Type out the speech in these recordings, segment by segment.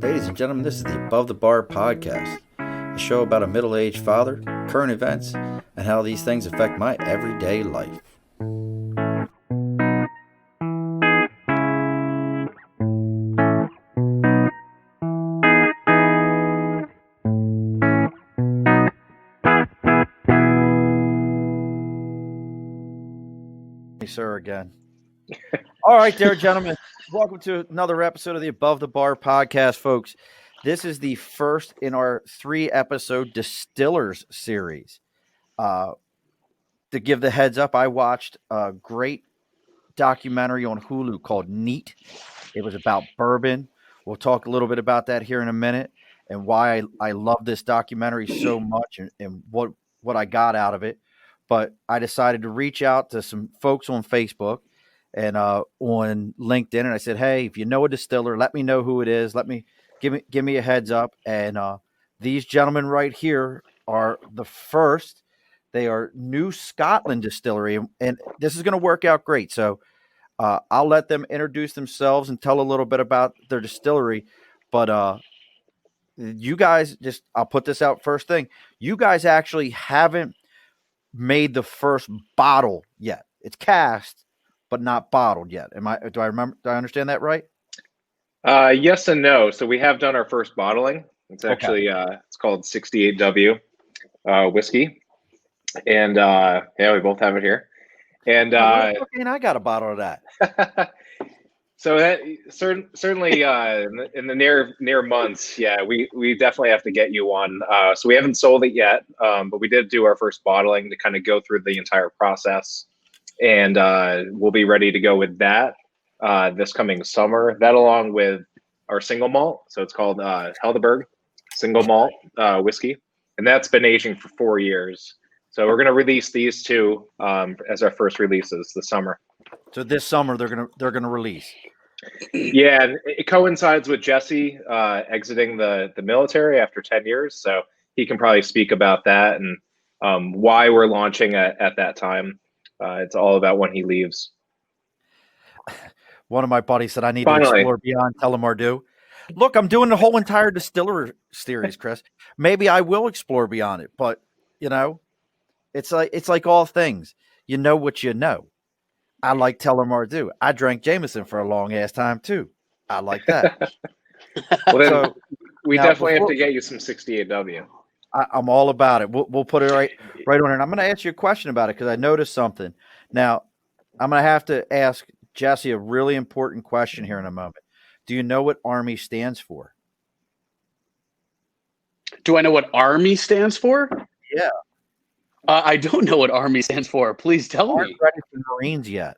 Ladies and gentlemen, this is the Above the Bar podcast, a show about a middle-aged father, current events, and how these things affect my everyday life. Hey, sir, again. All right, there, gentlemen. Welcome to another episode of the Above the Bar podcast, folks. This is the first in our 3-episode Distillers series. To give the heads up, I watched a great documentary on Hulu called Neat. It was about bourbon. We'll talk a little bit about that here in a minute and why I love this documentary so much and what I got out of it. But I decided to reach out to some folks on Facebook and on LinkedIn, and I said, "Hey, if you know a distiller, let me know who it is. Give me a heads up." And these gentlemen right here are the first. They are New Scotland Distillery, and this is going to work out great. So I'll let them introduce themselves and tell a little bit about their distillery. But you guys, I'll put this out first thing. You guys actually haven't made the first bottle yet. It's cast, but not bottled yet. Do I understand that right? Yes and no. So we have done our first bottling. It's actually it's called 68W whiskey, and we both have it here. And I got a bottle of that. So that certainly in the near months, we definitely have to get you one. So we haven't sold it yet, but we did do our first bottling to kind of go through the entire process. And we'll be ready to go with that this coming summer. That along with our single malt. So it's called Helderberg single malt whiskey. And that's been aging for 4 years. So we're going to release these two as our first releases this summer. So this summer they're gonna release. Yeah, and it coincides with Jesse exiting the military after 10 years. So he can probably speak about that and why we're launching at that time. It's all about when he leaves. One of my buddies said I need to explore beyond Telemardu. Look, I'm doing the whole entire distiller series, Chris. Maybe I will explore beyond it, but it's like all things. You know what you know. I like Telemardu. I drank Jameson for a long ass time too. I like that. Well, then we definitely have to get you some 68W. I'm all about it. We'll put it right on it. And I'm going to ask you a question about it because I noticed something. Now, I'm going to have to ask Jesse a really important question here in a moment. Do you know what Army stands for? Do I know what Army stands for? Yeah. I don't know what Army stands for. Please tell me. Aren't ready for Marines yet.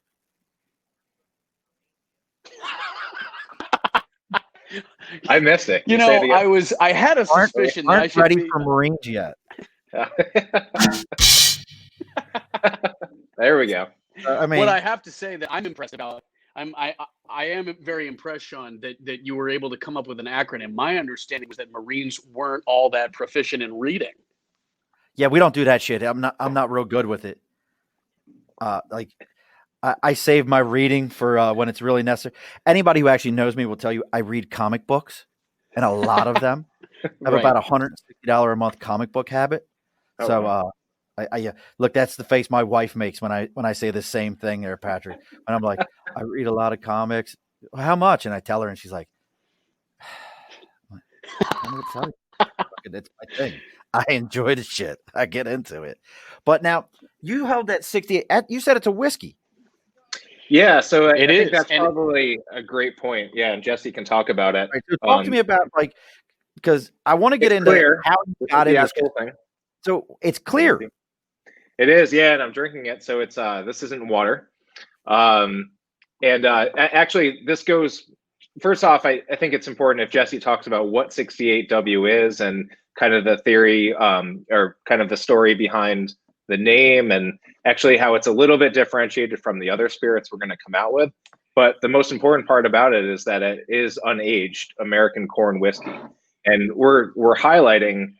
I missed it. I had a suspicion that I should ready for Marines yet. There we go. What I have to say that I'm impressed about, I am very impressed, Sean, that you were able to come up with an acronym. My understanding was that Marines weren't all that proficient in reading. Yeah, we don't do that shit. I'm not real good with it. I save my reading for when it's really necessary. Anybody who actually knows me will tell you I read comic books, and a lot of them. I have about $160 a month comic book habit. So I look. That's the face my wife makes when I say the same thing there, Patrick. And I'm like, I read a lot of comics. How much? And I tell her, and she's like, I'm gonna tell you. It's my thing. I enjoy the shit. I get into it. But now you held that 68. You said it's a whiskey. Yeah, so I think that's probably a great point. Yeah, and Jesse can talk about it. Right, so talk to me about because I want to get into how you got into this thing. So it's clear. It is, yeah, and I'm drinking it. So it's this isn't water. Actually, this goes. First off, I think it's important if Jesse talks about what 68W is and kind of the theory or kind of the story behind the name and actually how it's a little bit differentiated from the other spirits we're going to come out with. But the most important part about it is that it is unaged American corn whiskey. And we're highlighting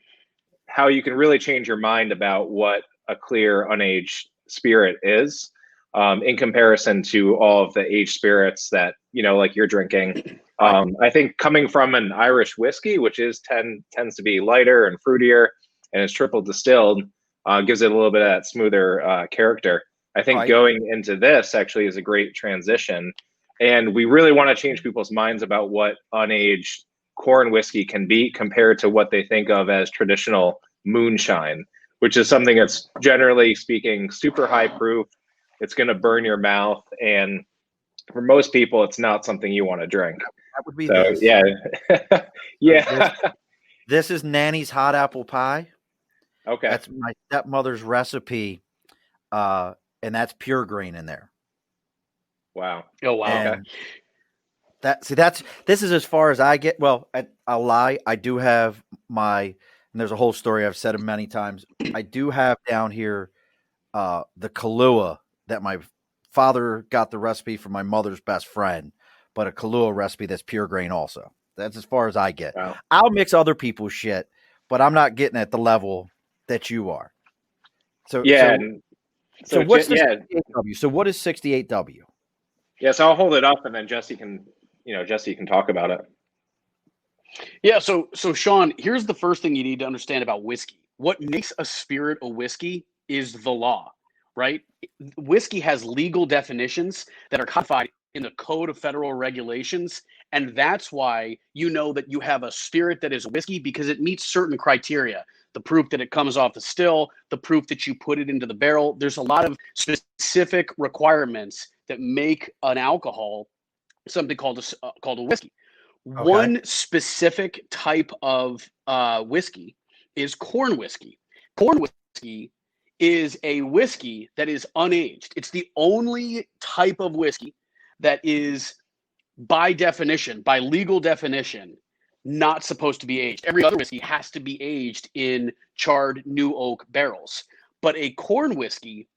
how you can really change your mind about what a clear unaged spirit is in comparison to all of the aged spirits that, like you're drinking. I think coming from an Irish whiskey, which tends to be lighter and fruitier, and is triple distilled, gives it a little bit of that smoother character. I think going into this actually is a great transition. And we really want to change people's minds about what unaged corn whiskey can be compared to what they think of as traditional moonshine, which is something that's, generally speaking, super high proof. It's going to burn your mouth. And for most people, it's not something you want to drink. That would be so, this. Yeah. Yeah. This is Nanny's hot apple pie. Okay. That's my stepmother's recipe. And that's pure grain in there. Wow. Oh, wow. And this is as far as I get. Well, I'll lie. I do have and there's a whole story I've said it many times. I do have down here the Kahlua that my father got the recipe from my mother's best friend, but a Kahlua recipe that's pure grain also. That's as far as I get. Wow. I'll mix other people's shit, but I'm not getting at the level that you are. So yeah. So what's the 68W? So what is 68W? Yeah, so I'll hold it up, and then Jesse can talk about it. Yeah, so Sean, here's the first thing you need to understand about whiskey. What makes a spirit a whiskey is the law, right? Whiskey has legal definitions that are codified in the Code of Federal Regulations, and that's why you know that you have a spirit that is whiskey, because it meets certain criteria. The proof that it comes off the still, the proof that you put it into the barrel. There's a lot of specific requirements that make an alcohol something called a whiskey. Okay. One specific type of whiskey is corn whiskey. Corn whiskey is a whiskey that is unaged. It's the only type of whiskey that is, by definition, by legal definition, not supposed to be aged. Every other whiskey has to be aged in charred new oak barrels. But a corn whiskey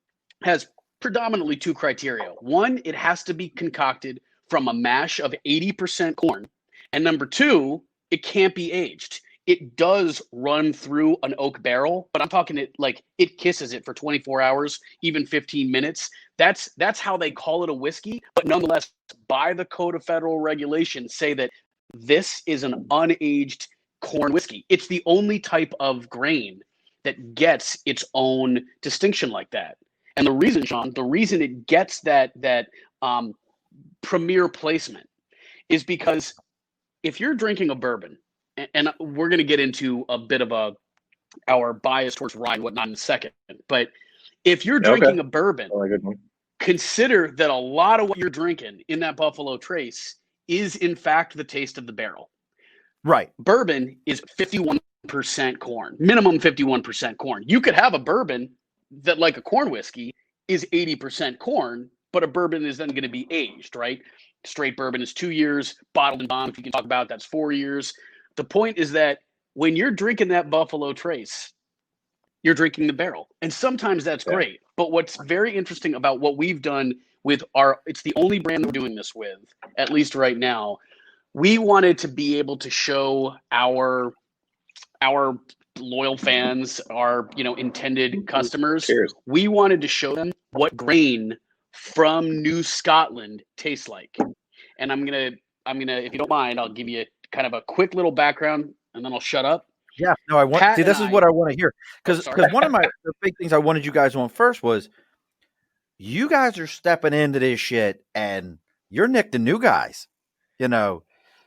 has predominantly two criteria. One, it has to be concocted from a mash of 80% corn. And number two, it can't be aged. It does run through an oak barrel, but I'm talking it kisses it for 24 hours, even 15 minutes. That's how they call it a whiskey. But nonetheless, by the Code of Federal Regulations, say that this is an unaged corn whiskey. It's the only type of grain that gets its own distinction like that. And the reason, Sean, it gets that premier placement is because if you're drinking a bourbon, and we're going to get into a bit of our bias towards rye and whatnot in a second, but if you're drinking a bourbon, consider that a lot of what you're drinking in that Buffalo Trace is in fact the taste of the barrel. Right. Bourbon is 51% corn, minimum 51% corn. You could have a bourbon that, like a corn whiskey, is 80% corn, but a bourbon is then going to be aged, right? Straight bourbon is 2 years, bottled and bond, if you can talk about, that's 4 years. The point is that when you're drinking that Buffalo Trace, you're drinking the barrel. And sometimes that's great. But what's very interesting about what we've done with it's the only brand we're doing this with, at least right now. We wanted to be able to show our loyal fans, our intended customers. Cheers. We wanted to show them what grain from New Scotland tastes like. And I'm gonna, if you don't mind, I'll give you kind of a quick little background, and then I'll shut up. Yeah, no, I want. See, this is what I want to hear, because one of the big things I wanted you guys on first was, you guys are stepping into this shit, and you're Nick the new guys,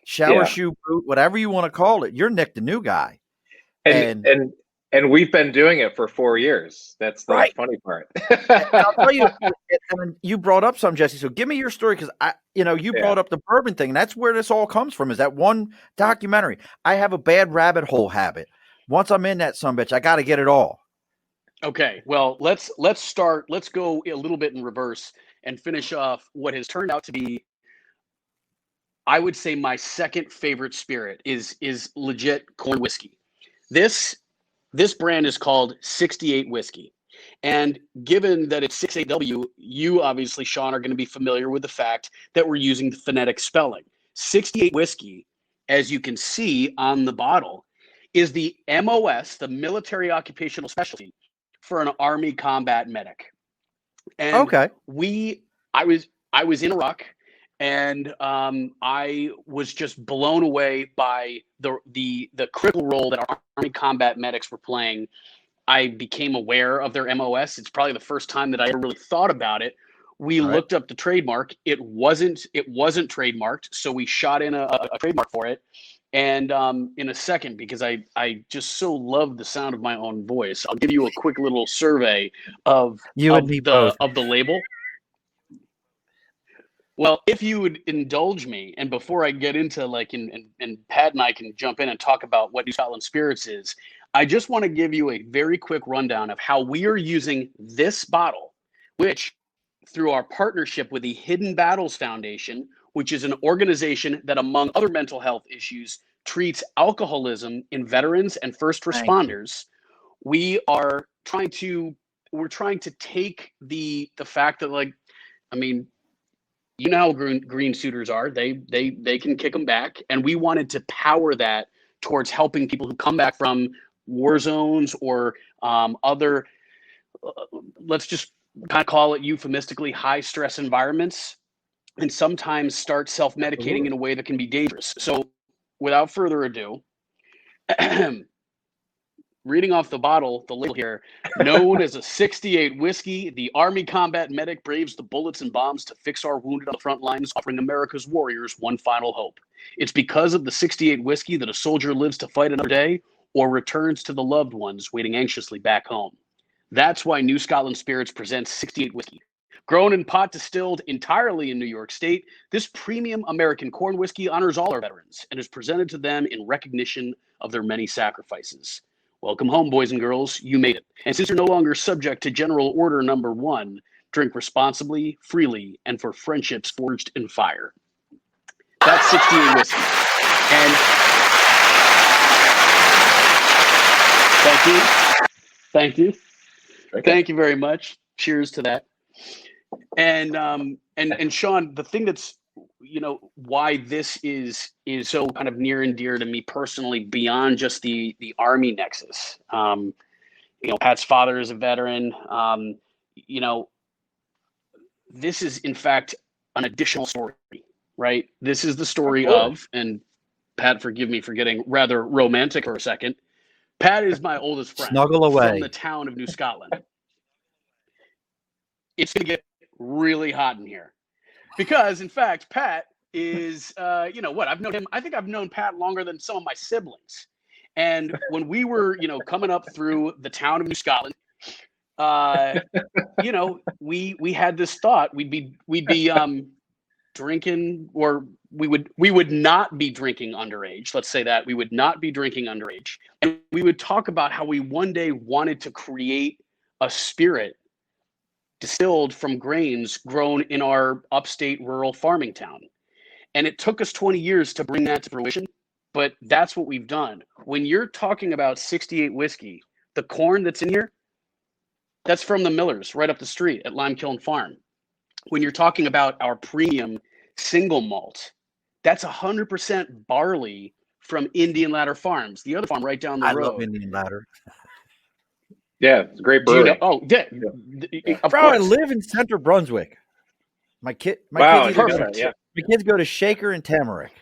shower shoe boot, whatever you want to call it. You're Nick the new guy, and we've been doing it for 4 years. That's the funny part. And I'll tell you, and you brought up something, Jesse. So give me your story, because you brought up the bourbon thing, and that's where this all comes from. Is that one documentary? I have a bad rabbit hole habit. Once I'm in that sumbitch, I got to get it all. Okay, well, let's start. Let's go a little bit in reverse and finish off what has turned out to be, I would say, my second favorite spirit is legit corn whiskey. This brand is called 68 Whiskey. And given that it's 68W, you obviously, Sean, are going to be familiar with the fact that we're using the phonetic spelling. 68 Whiskey, as you can see on the bottle, is the MOS, the military occupational specialty, for an Army combat medic. And Okay. I was in Iraq, and I was just blown away by the critical role that our Army combat medics were playing. I became aware of their MOS. It's probably the first time that I ever really thought about it. We Right. looked up the trademark. It wasn't trademarked, so we shot in a trademark for it. And in a second, because I just so love the sound of my own voice, I'll give you a quick little survey of both. the label. Well, if you would indulge me, and before I get into and Pat and I can jump in and talk about what New Scotland Spirits is, I just want to give you a very quick rundown of how we are using this bottle, which through our partnership with the Hidden Battles Foundation, which is an organization that, among other mental health issues, treats alcoholism in veterans and first responders. We're trying to take the fact that, I mean, you know how green suiters are. They can kick them back, and we wanted to power that towards helping people who come back from war zones or other, let's just kind of call it euphemistically, high stress environments, and sometimes start self-medicating in a way that can be dangerous. So without further ado, reading off the bottle, the label here, known as a 68 whiskey, the Army combat medic braves the bullets and bombs to fix our wounded on the front lines, offering America's warriors one final hope. It's because of the 68 whiskey that a soldier lives to fight another day or returns to the loved ones waiting anxiously back home. That's why New Scotland Spirits presents 68 whiskey. Grown in pot, distilled entirely in New York State, this premium American corn whiskey honors all our veterans and is presented to them in recognition of their many sacrifices. Welcome home, boys and girls. You made it. And since you're no longer subject to General Order Number 1, drink responsibly, freely, and for friendships forged in fire. That's 68 whiskey. And thank you. Okay. Thank you very much. Cheers to that. And Sean, the thing that's, why this is so kind of near and dear to me personally, beyond just the Army nexus. Pat's father is a veteran. This is in fact an additional story, right? This is the story of, and Pat, forgive me for getting rather romantic for a second. Pat is my oldest friend. Snuggle away. From the town of New Scotland. It's going to get really hot in here because, in fact, Pat is, I've known him. I think I've known Pat longer than some of my siblings. And when we were, coming up through the town of New Scotland, we had this thought we'd be drinking, or we would not be drinking underage. Let's say that we would not be drinking underage, and we would talk about how we one day wanted to create a spirit distilled from grains grown in our upstate rural farming town. And it took us 20 years to bring that to fruition, but that's what we've done. When you're talking about 68 whiskey, the corn that's in here, that's from the millers right up the street at Lime Kiln Farm. When you're talking about our premium single malt, that's 100% barley from Indian Ladder Farms, the other farm right down the road. I love Indian Ladder. Yeah, it's a great brewery. Bro, I live in Central Brunswick. My kids go to Shaker and Tamarack.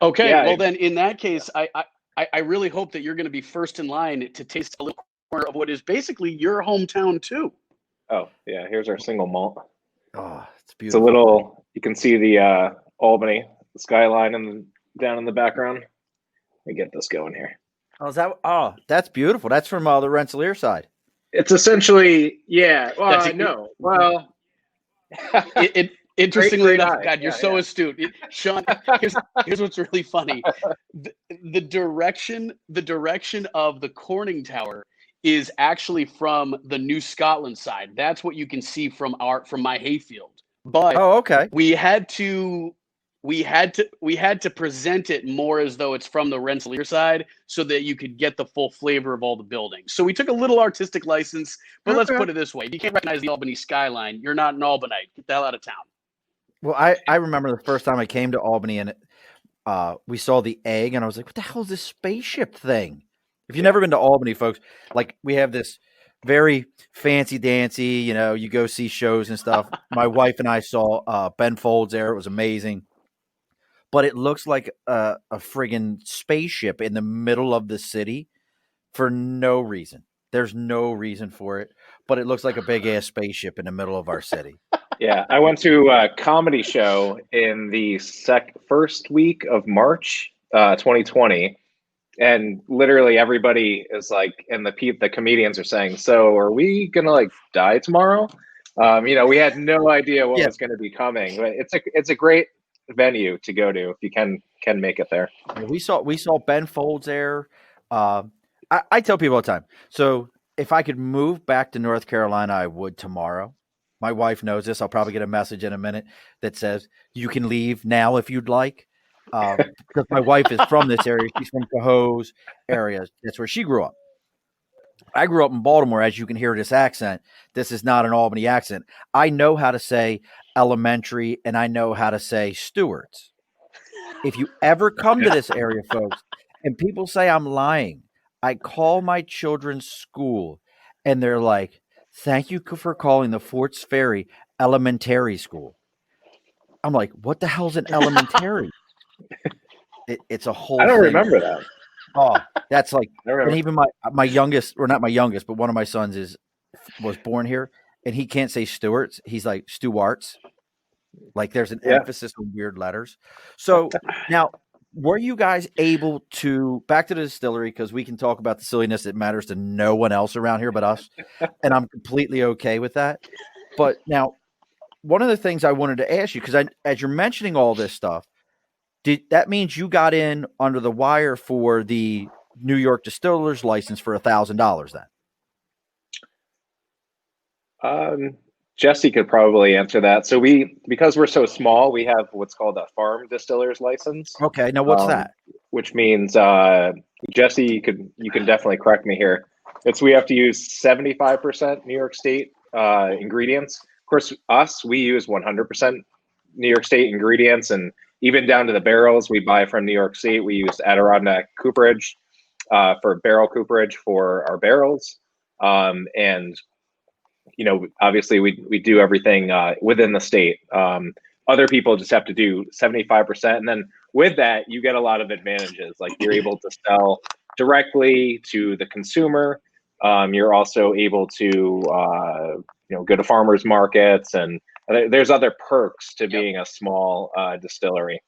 Okay, well then in that case, I really hope that you're going to be first in line to taste a little corner of what is basically your hometown too. Oh yeah, here's our single malt. Oh, it's beautiful. It's a little. You can see the Albany skyline down in the background. Let me get this going here. That's beautiful. That's from the Rensselaer side. It's essentially, yeah. Well, no. Well, interestingly enough, God, you're so astute, Sean. Here's what's really funny: the direction of the Corning Tower is actually from the New Scotland side. That's what you can see from my hayfield. But okay, we had to present it more as though it's from the Rensselaer side so that you could get the full flavor of all the buildings. So we took a little artistic license, but let's put it this way. If you can't recognize the Albany skyline, you're not an Albanite. Get the hell out of town. Well, I remember the first time I came to Albany and we saw the egg and I was like, what the hell is this spaceship thing? If you've never been to Albany, folks, like we have this very fancy dancy. You know, you go see shows and stuff. My wife and I saw Ben Folds there. It was amazing. But it looks like a friggin' spaceship in the middle of the city for no reason. There's no reason for it, but it looks like a big ass spaceship in the middle of our city. Yeah, I went to a comedy show in the first week of March, 2020, and literally everybody is like, and the comedians are saying, "So, are we gonna like die tomorrow?" You know, we had no idea what was going to be coming, but it's a great venue to go to if you can make it there. Yeah, we saw Ben Folds there. I tell people all the time. So if I could move back to North Carolina, I would tomorrow. My wife knows this. I'll probably get a message in a minute that says you can leave now if you'd like. Because my wife is from this area. She's from Cohoes area. That's where she grew up. I grew up in Baltimore, as you can hear this accent. This is not an Albany accent. I know how to say elementary, and I know how to say stewards. If you ever come to this area, folks, and people say I'm lying, I call my children's school, and they're like, "Thank you for calling the Forts Ferry Elementary School." I'm like, "What the hell's an elementary?" It's a whole I don't thing. remember that. Oh, that's like, and even my youngest, or not my youngest, but one of my sons was born here, and he can't say Stewarts. He's like Stewarts. Like there's an emphasis on weird letters. So now, were you guys able to, back to the distillery, because we can talk about the silliness that matters to no one else around here but us, and I'm completely okay with that. But now, one of the things I wanted to ask you, because as you're mentioning all this stuff, that means you got in under the wire for the New York Distillers license for $1,000 then? Jesse could probably answer that. So because we're so small, we have what's called a farm distiller's license. Okay, now what's that? Which means, Jesse, you can definitely correct me here. We have to use 75% New York State ingredients. Of course, we use 100% New York State ingredients, and even down to the barrels we buy from New York State. We use Adirondack cooperage for barrel cooperage for our barrels, and you know, obviously we do everything within the state. Other people just have to do 75%. And then with that, you get a lot of advantages. Like you're able to sell directly to the consumer. You're also able to, go to farmers markets, and there's other perks to being a small distillery.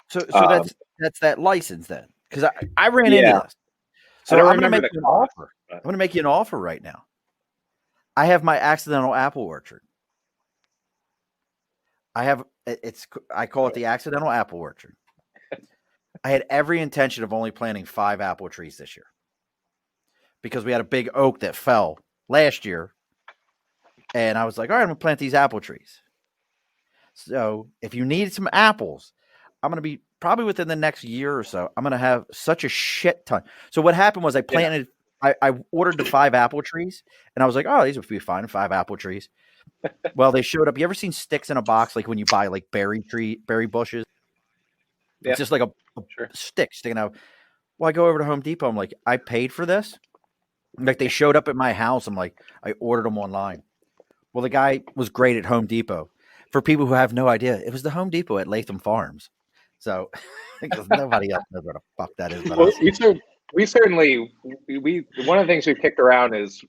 So that's that license then. Because I ran into this. So I'm going to make you an offer. I'm going to make you an offer right now. I have my accidental apple orchard. I call it the accidental apple orchard. I had every intention of only planting 5 apple trees this year because we had a big oak that fell last year. And I was like, all right, I'm going to plant these apple trees. So if you need some apples, I'm going to be probably within the next year or so, I'm going to have such a shit ton. So what happened was I planted I ordered the 5 apple trees, and I was like, oh, these would be fine, 5 apple trees. Well, they showed up. You ever seen sticks in a box, like when you buy like berry bushes? Yeah. It's just like a stick sticking out. Well, I go over to Home Depot. I'm like, I paid for this? Like they showed up at my house. I'm like, I ordered them online. Well, the guy was great at Home Depot. For people who have no idea, it was the Home Depot at Latham Farms. So because nobody else knows where the fuck that is. But well, we certainly one of the things we've kicked around is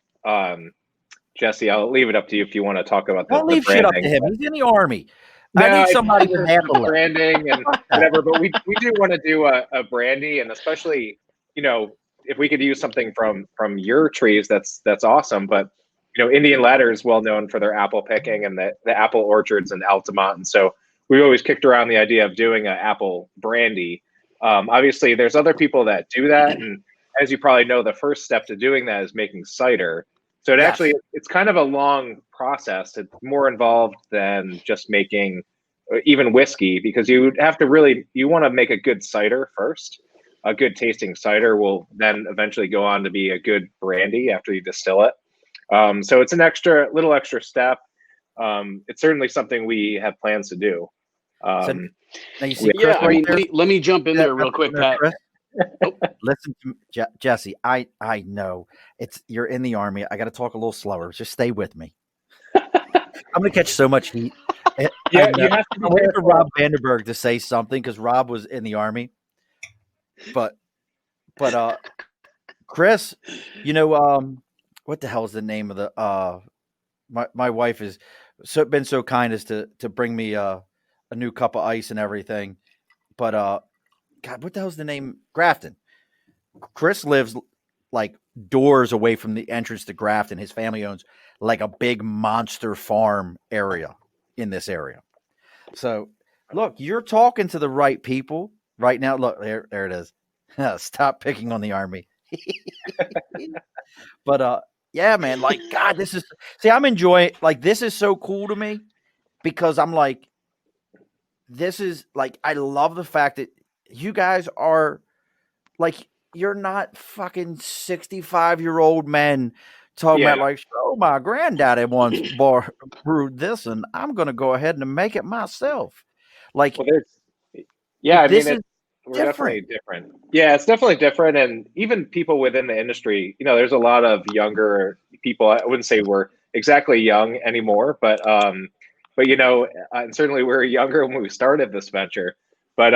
Jesse, I'll leave it up to you if you want to talk about Don't leave shit up to him. He's in the Army. No, I need somebody to handle branding and whatever, but we do want to do a brandy, and especially, you know, if we could use something from your trees, that's awesome. But you know, Indian Ladder is well known for their apple picking and the apple orchards in Altamont, and so we've always kicked around the idea of doing an apple brandy. Obviously, there's other people that do that, and as you probably know, the first step to doing that is making cider. So it's kind of a long process. It's more involved than just making even whiskey, because you have to you want to make a good cider first. A good tasting cider will then eventually go on to be a good brandy after you distill it. So it's an little extra step. It's certainly something we have plans to do. Let me jump in there real quick, Pat. Listen to Jesse. I know you're in the Army. I got to talk a little slower. Just stay with me. I'm gonna catch so much heat. Yeah, I know. you have to be I'm waiting for careful. Rob Vanderberg to say something because Rob was in the Army. But Chris, what the hell is the name of the my wife has been so kind as to bring me a new cup of ice and everything. But God, what the hell's the name? Grafton. Chris lives like doors away from the entrance to Grafton. His family owns like a big monster farm area in this area. So look, you're talking to the right people right now. Look, there it is. Stop picking on the Army. But yeah, man, like God, I'm enjoying, like, this is so cool to me because I'm like, this is like, I love the fact that you guys are like, you're not fucking 65-year-old men talking Yeah. about like, oh, my granddaddy once brewed this and I'm going to go ahead and make it myself. Like, Well, yeah, I mean, this is we're different. definitely different. Yeah, it's definitely different. And even people within the industry, there's a lot of younger people. I wouldn't say we're exactly young anymore, but and certainly we were younger when we started this venture. But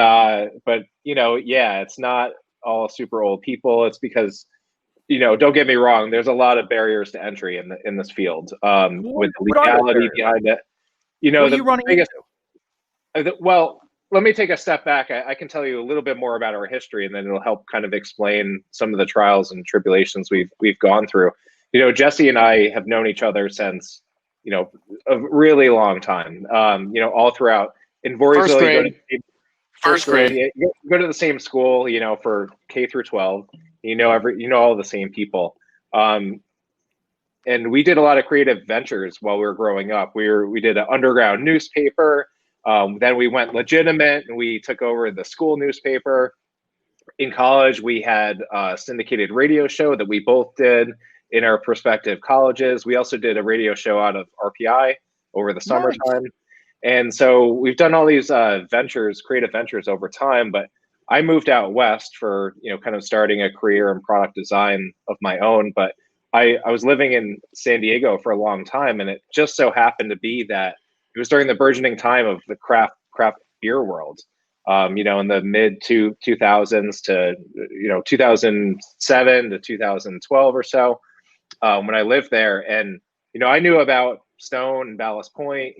yeah, it's not all super old people. It's because, don't get me wrong, there's a lot of barriers to entry in this field, with the What are those legality barriers? behind it. What are The you running biggest into? Well, let me take a step back. I can tell you a little bit more about our history, and then it'll help kind of explain some of the trials and tribulations we've gone through. Jesse and I have known each other since a really long time. All throughout in First Voorheesville, you go to grade. First grade. you go to the same school, for K through 12. All the same people. And we did a lot of creative ventures while we were growing up. We did an underground newspaper. Then we went legitimate and we took over the school newspaper. In college, we had a syndicated radio show that we both did in our prospective colleges. We also did a radio show out of RPI over the summertime. Nice. And so we've done all these creative ventures over time. But I moved out west for, kind of starting a career in product design of my own. But I was living in San Diego for a long time, and it just so happened to be that it was during the burgeoning time of the craft beer world. In the mid 2000s to 2007 to 2012 or so, when I lived there, and I knew about Stone and Ballast Point,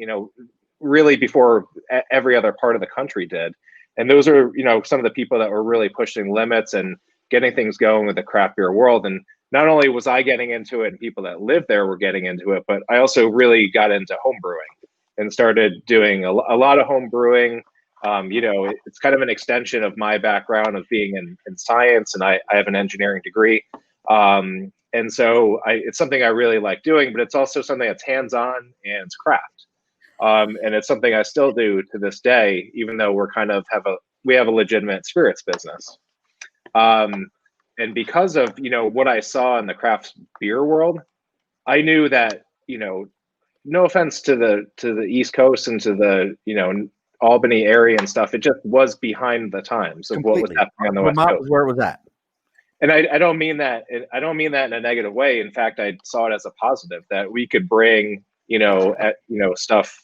really before every other part of the country did, and those are some of the people that were really pushing limits and getting things going with the craft beer world. And not only was I getting into it and people that lived there were getting into it, but I also really got into home brewing and started doing a lot of home brewing. It's kind of an extension of my background of being in science, and I have an engineering degree. And so it's something I really like doing, but it's also something that's hands-on and it's craft. And it's something I still do to this day, even though we have a legitimate spirits business. And because of, what I saw in the craft beer world, I knew that, no offense to the East Coast and to the, Albany area and stuff, it just was behind the times of what was happening on the West Coast. Where was that? And I don't mean that. I don't mean that in a negative way. In fact, I saw it as a positive that we could bring, stuff,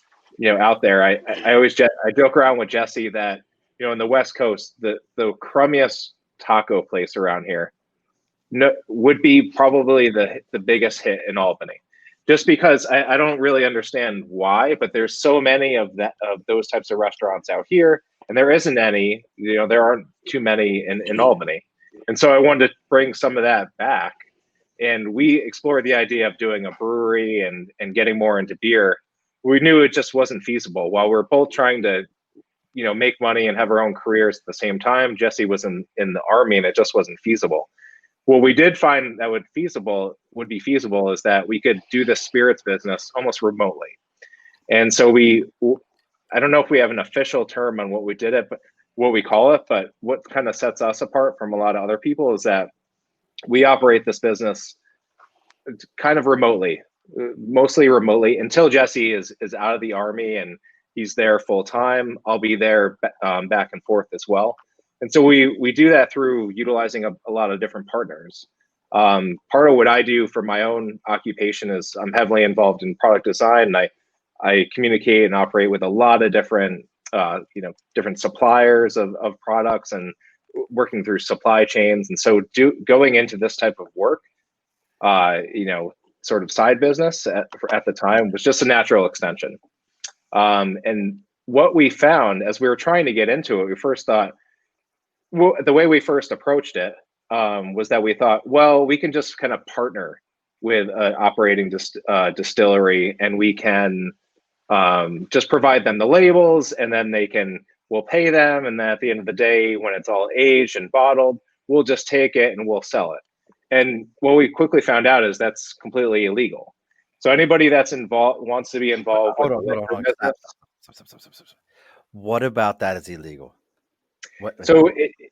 out there. I joke around with Jesse that, in the West Coast, the crummiest taco place around here would be probably the biggest hit in Albany, just because I don't really understand why, but there's so many of those types of restaurants out here, and there isn't any. There aren't too many in Albany, and so I wanted to bring some of that back. And we explored the idea of doing a brewery and getting more into beer. We knew it just wasn't feasible. While we're both trying to make money and have our own careers at the same time, Jesse was in the Army, and it just wasn't feasible. What we did find that would be feasible is that we could do the spirits business almost remotely. And so I don't know if we have an official term on what we did it, but what we call it, but what kind of sets us apart from a lot of other people is that we operate this business kind of remotely, mostly remotely, until Jesse is out of the Army and he's there full time. I'll be there back and forth as well. And so we do that through utilizing a lot of different partners. Part of what I do for my own occupation is I'm heavily involved in product design, and I communicate and operate with a lot of different different suppliers of products and working through supply chains. And so going into this type of work, sort of side business at the time was just a natural extension. And what we found as we were trying to get into it, we first thought, well, the way we first approached it was that we thought, well, we can just kind of partner with an operating distillery, and we can just provide them the labels, and then we'll pay them. And then at the end of the day, when it's all aged and bottled, we'll just take it and we'll sell it. And what we quickly found out is that's completely illegal. So anybody that's wants to be involved Hold with on, the liquor hold on. business. Stop. What about that is illegal? What? So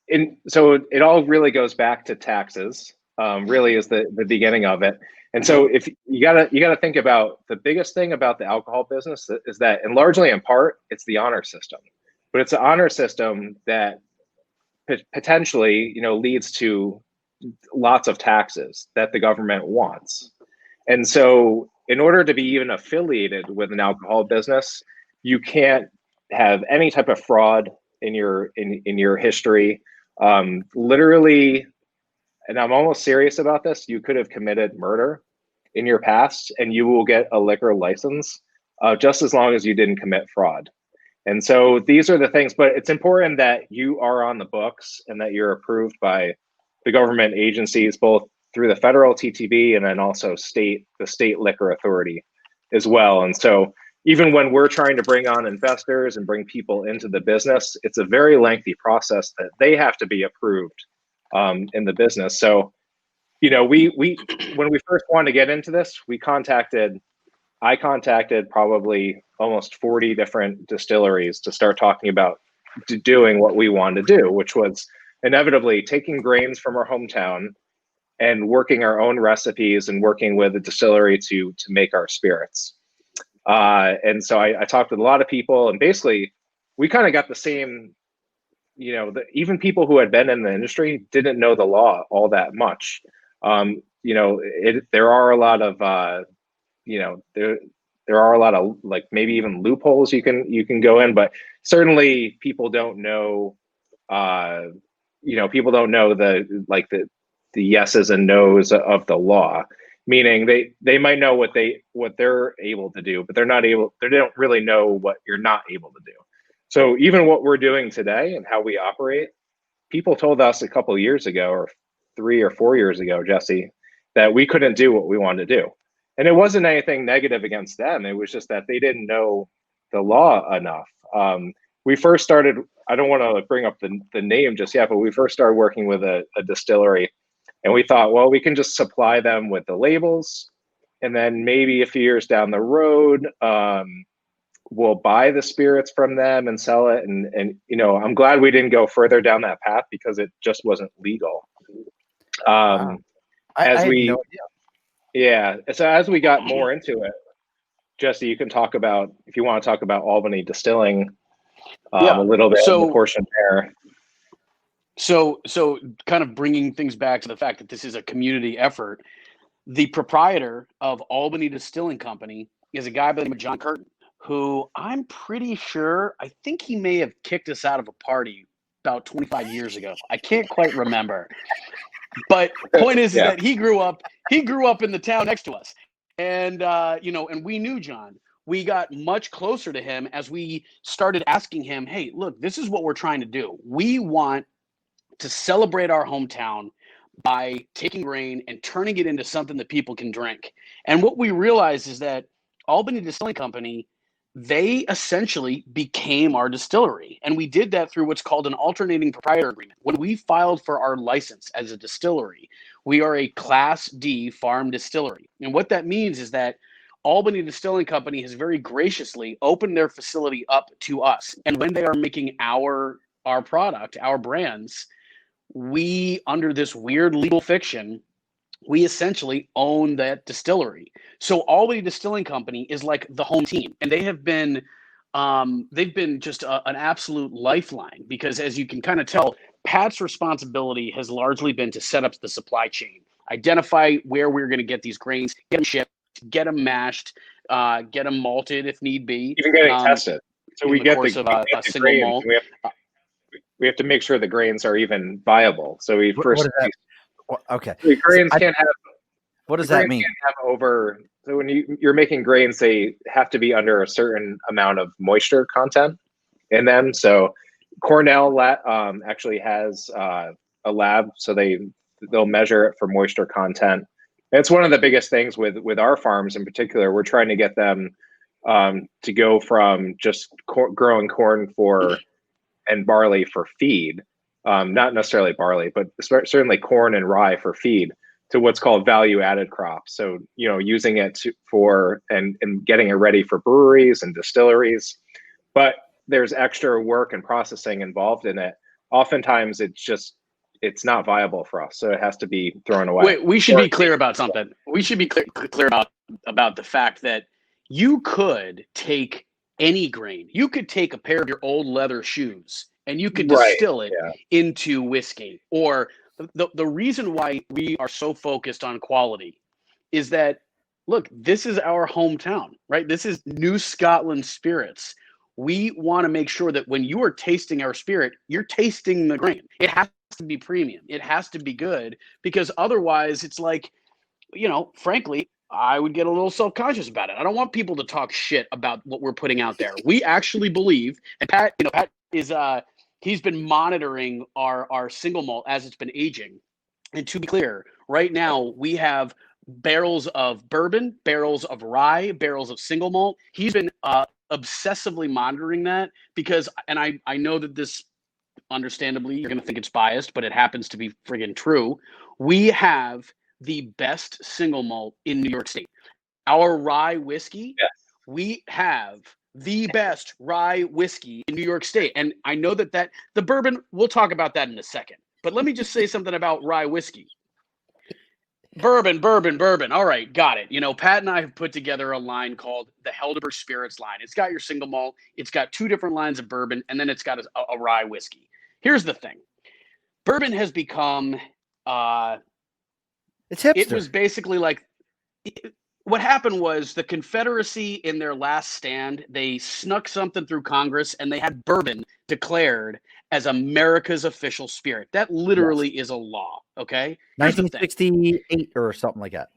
it all really goes back to taxes. Really is the beginning of it. And so if you gotta think about the biggest thing about the alcohol business is that, and largely in part, it's the honor system. But it's an honor system that potentially leads to lots of taxes that the government wants. And so in order to be even affiliated with an alcohol business, you can't have any type of fraud in your history. Literally, and I'm almost serious about this, you could have committed murder in your past and you will get a liquor license just as long as you didn't commit fraud. And so these are the things, but it's important that you are on the books and that you're approved by the government agencies, both through the federal TTB and then also the state liquor authority as well. And so even when we're trying to bring on investors and bring people into the business, it's a very lengthy process that they have to be approved in the business. So, we when we first wanted to get into this, I contacted probably almost 40 different distilleries to start talking about doing what we wanted to do, which was inevitably taking grains from our hometown and working our own recipes and working with a distillery to make our spirits. And so I talked with a lot of people, and basically we kind of got the same, even people who had been in the industry didn't know the law all that much. There are a lot of, there are a lot of like maybe even loopholes you can go in, but certainly people don't know, people don't know the yeses and nos of the law. Meaning they might know what they're able to do, but they don't really know what you're not able to do. So even what we're doing today and how we operate, people told us a couple of years ago, or 3 or 4 years ago, Jesse, that we couldn't do what we wanted to do. And it wasn't anything negative against them. It was just that they didn't know the law enough. We first started, I don't want to bring up the name just yet, but we first started working with a distillery. And we thought, well, we can just supply them with the labels. And then maybe a few years down the road, we'll buy the spirits from them and sell it. And I'm glad we didn't go further down that path because it just wasn't legal. Wow. Yeah. So as we got more into it, Jesse, you can talk about, if you want to talk about Albany Distilling a little bit, the portion there. So kind of bringing things back to the fact that this is a community effort. The proprietor of Albany Distilling Company is a guy by the name of John Curtin, who I'm pretty sure, I think he may have kicked us out of a party about 25 years ago. I can't quite remember. But point is that he grew up in the town next to us. And and we knew John. We got much closer to him as we started asking him, hey, look, this is what we're trying to do. We want to celebrate our hometown by taking grain and turning it into something that people can drink. And what we realized is that Albany Distilling Company, they essentially became our distillery. And we did that through what's called an alternating proprietor agreement. When we filed for our license as a distillery, we are a Class D farm distillery. And what that means is that Albany Distilling Company has very graciously opened their facility up to us. And when they are making our product, our brands, we, under this weird legal fiction, we essentially own that distillery. So Albany Distilling Company is like the home team, and they've been just an absolute lifeline, because as you can kind of tell, Pat's responsibility has largely been to set up the supply chain, identify where we're going to get these grains, get them shipped, get them mashed, get them malted if need be. Even getting tested. So we get the single grains. malt. We have to make sure the grains are even viable. So we first. Okay. The grains can't have. What does that mean? Can't have over. So when you're making grains, they have to be under a certain amount of moisture content in them. So Cornell actually has a lab, so they'll measure it for moisture content. And it's one of the biggest things with our farms in particular. We're trying to get them to go from just growing corn and barley for feed, not necessarily barley, but certainly corn and rye for feed, to what's called value-added crops. So, using it and getting it ready for breweries and distilleries. But there's extra work and processing involved in it. Oftentimes, it's not viable for us, so it has to be thrown away. Wait, we should be clear about something. We should be clear about the fact that you could take any grain. You could take a pair of your old leather shoes and you could distill it into whiskey. Or the reason why we are so focused on quality is that, look, this is our hometown, right? This is New Scotland Spirits. We want to make sure that when you are tasting our spirit, you're tasting the grain. It has to be premium. It has to be good, because otherwise it's like, frankly, I would get a little self-conscious about it. I don't want people to talk shit about what we're putting out there. We actually believe, and Pat is he's been monitoring our single malt as it's been aging. And to be clear, right now we have barrels of bourbon, barrels of rye, barrels of single malt. He's been obsessively monitoring that because, and I know that this, understandably, you're going to think it's biased, but it happens to be friggin' true. We have the best single malt in New York State. Our rye whiskey, we have the best rye whiskey in New York State. And I know that the bourbon, we'll talk about that in a second. But let me just say something about rye whiskey. Bourbon. All right, got it. Pat and I have put together a line called the Helderberg Spirits line. It's got your single malt, it's got two different lines of bourbon, and then it's got a rye whiskey. Here's the thing. Bourbon has become it's hipster. It was basically like, what happened was the Confederacy, in their last stand, they snuck something through Congress and they had bourbon declared as America's official spirit. That literally is a law. Okay. 1968 or something like that.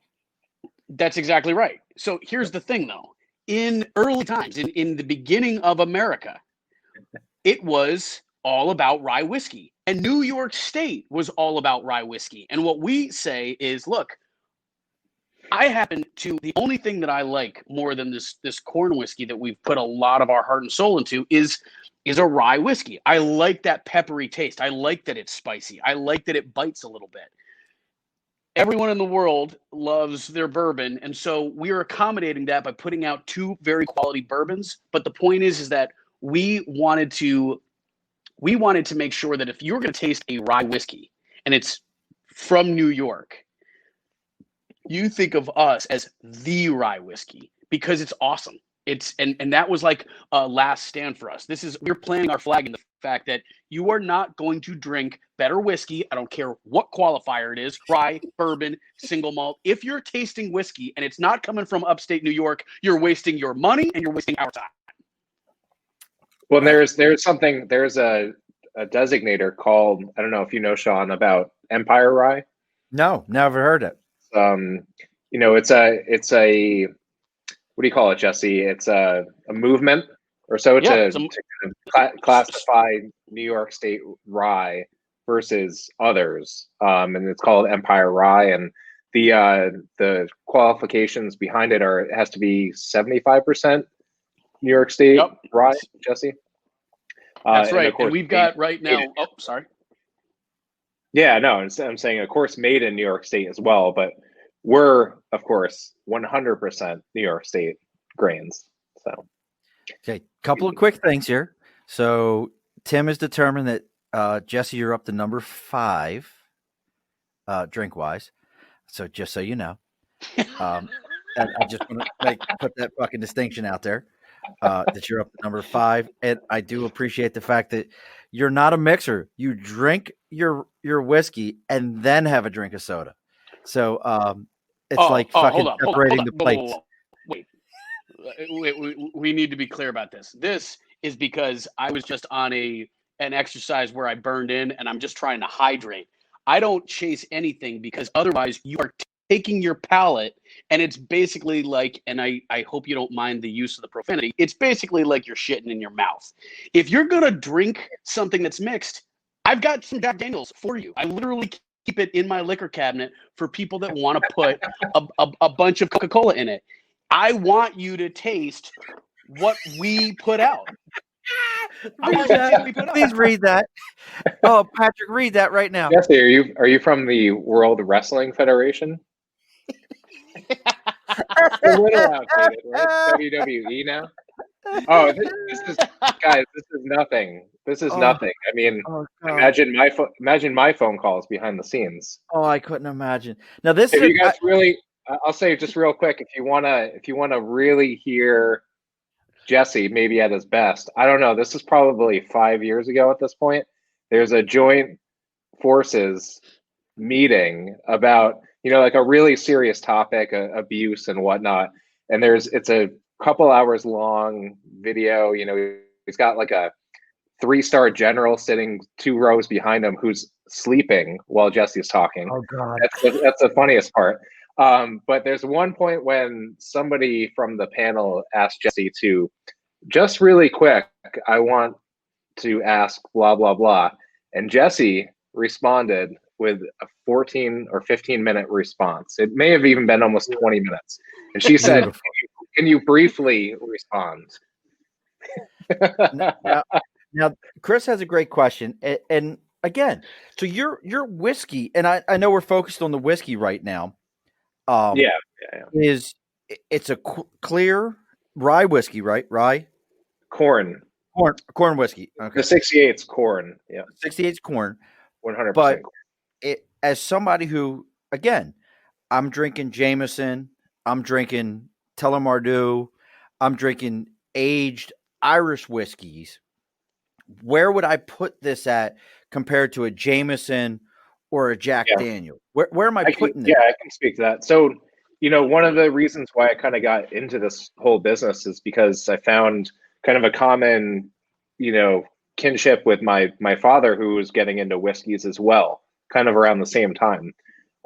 That's exactly right. So here's the thing, though. In early times, in the beginning of America, it was all about rye whiskey. And New York State was all about rye whiskey. And what we say is, look, the only thing that I like more than this corn whiskey that we've put a lot of our heart and soul into is a rye whiskey. I like that peppery taste. I like that it's spicy. I like that it bites a little bit. Everyone in the world loves their bourbon. And so we are accommodating that by putting out two very quality bourbons. But the point is that we wanted to make sure that if you're going to taste a rye whiskey and it's from New York, you think of us as the rye whiskey because it's awesome. And that was like a last stand for us. We're planting our flag in the fact that you are not going to drink better whiskey. I don't care what qualifier it is, rye, bourbon, single malt. If you're tasting whiskey and it's not coming from upstate New York, you're wasting your money and you're wasting our time. Well, there's a designator called, I don't know if you know, Sean, about Empire Rye. No, never heard it. It's a what do you call it, Jesse? It's a movement or so to classify New York State rye versus others, and it's called Empire Rye. And the qualifications behind it it has to be 75% New York State rye, Jesse. That's right. And we've got right now. Oh, sorry. Yeah, no, I'm saying, of course, made in New York State as well, but we're, of course, 100% New York State grains. So, okay, couple of quick things here. So, Tim has determined that Jesse, you're up to number 5, drink wise. So, just so you know, and I just want to put that fucking distinction out there that you're up to number 5, and I do appreciate the fact that you're not a mixer. You drink your whiskey and then have a drink of soda. So it's like fucking separating the plates. Wait. We need to be clear about this. This is because I was just on an exercise where I burned in and I'm just trying to hydrate. I don't chase anything because otherwise you are taking your palate and it's basically like, and I hope you don't mind the use of the profanity, it's basically like you're shitting in your mouth. If you're going to drink something that's mixed, I've got some Jack Daniels for you. I literally keep it in my liquor cabinet for people that want to put a bunch of Coca-Cola in it. I want you to taste what we put out. Please read that. Oh, Patrick, read that right now. Jesse, are you from the World Wrestling Federation? A little outdated, right? WWE now. Oh, this is guys. This is nothing. This is nothing. I mean, imagine my phone calls behind the scenes. Oh, I couldn't imagine. Now this. If you guys really, I'll say just real quick. If you wanna really hear Jesse maybe at his best, I don't know. This is probably 5 years ago at this point. There's a joint forces meeting about like a really serious topic, abuse and whatnot. And it's a couple hours long video. He's got like a 3-star general sitting 2 rows behind him who's sleeping while Jesse's talking. Oh God, that's the funniest part. But there's one point when somebody from the panel asked Jesse to just really quick, I want to ask blah, blah, blah. And Jesse responded with a 14 or 15-minute response. It may have even been almost 20 minutes. And she said, can you briefly respond? Now, Chris has a great question. And again, so your whiskey, and I know we're focused on the whiskey right now. It's a clear rye whiskey, right? Rye? Corn whiskey. Okay. The 68's corn. Yeah. 68's corn. 100%. But as somebody who, again, I'm drinking Jameson, I'm drinking Tellermardu, I'm drinking aged Irish whiskeys. Where would I put this at compared to a Jameson or a Jack Daniel? Where am I putting it? Yeah, I can speak to that. So, one of the reasons why I kind of got into this whole business is because I found kind of a common, kinship with my father, who was getting into whiskeys as well, kind of around the same time.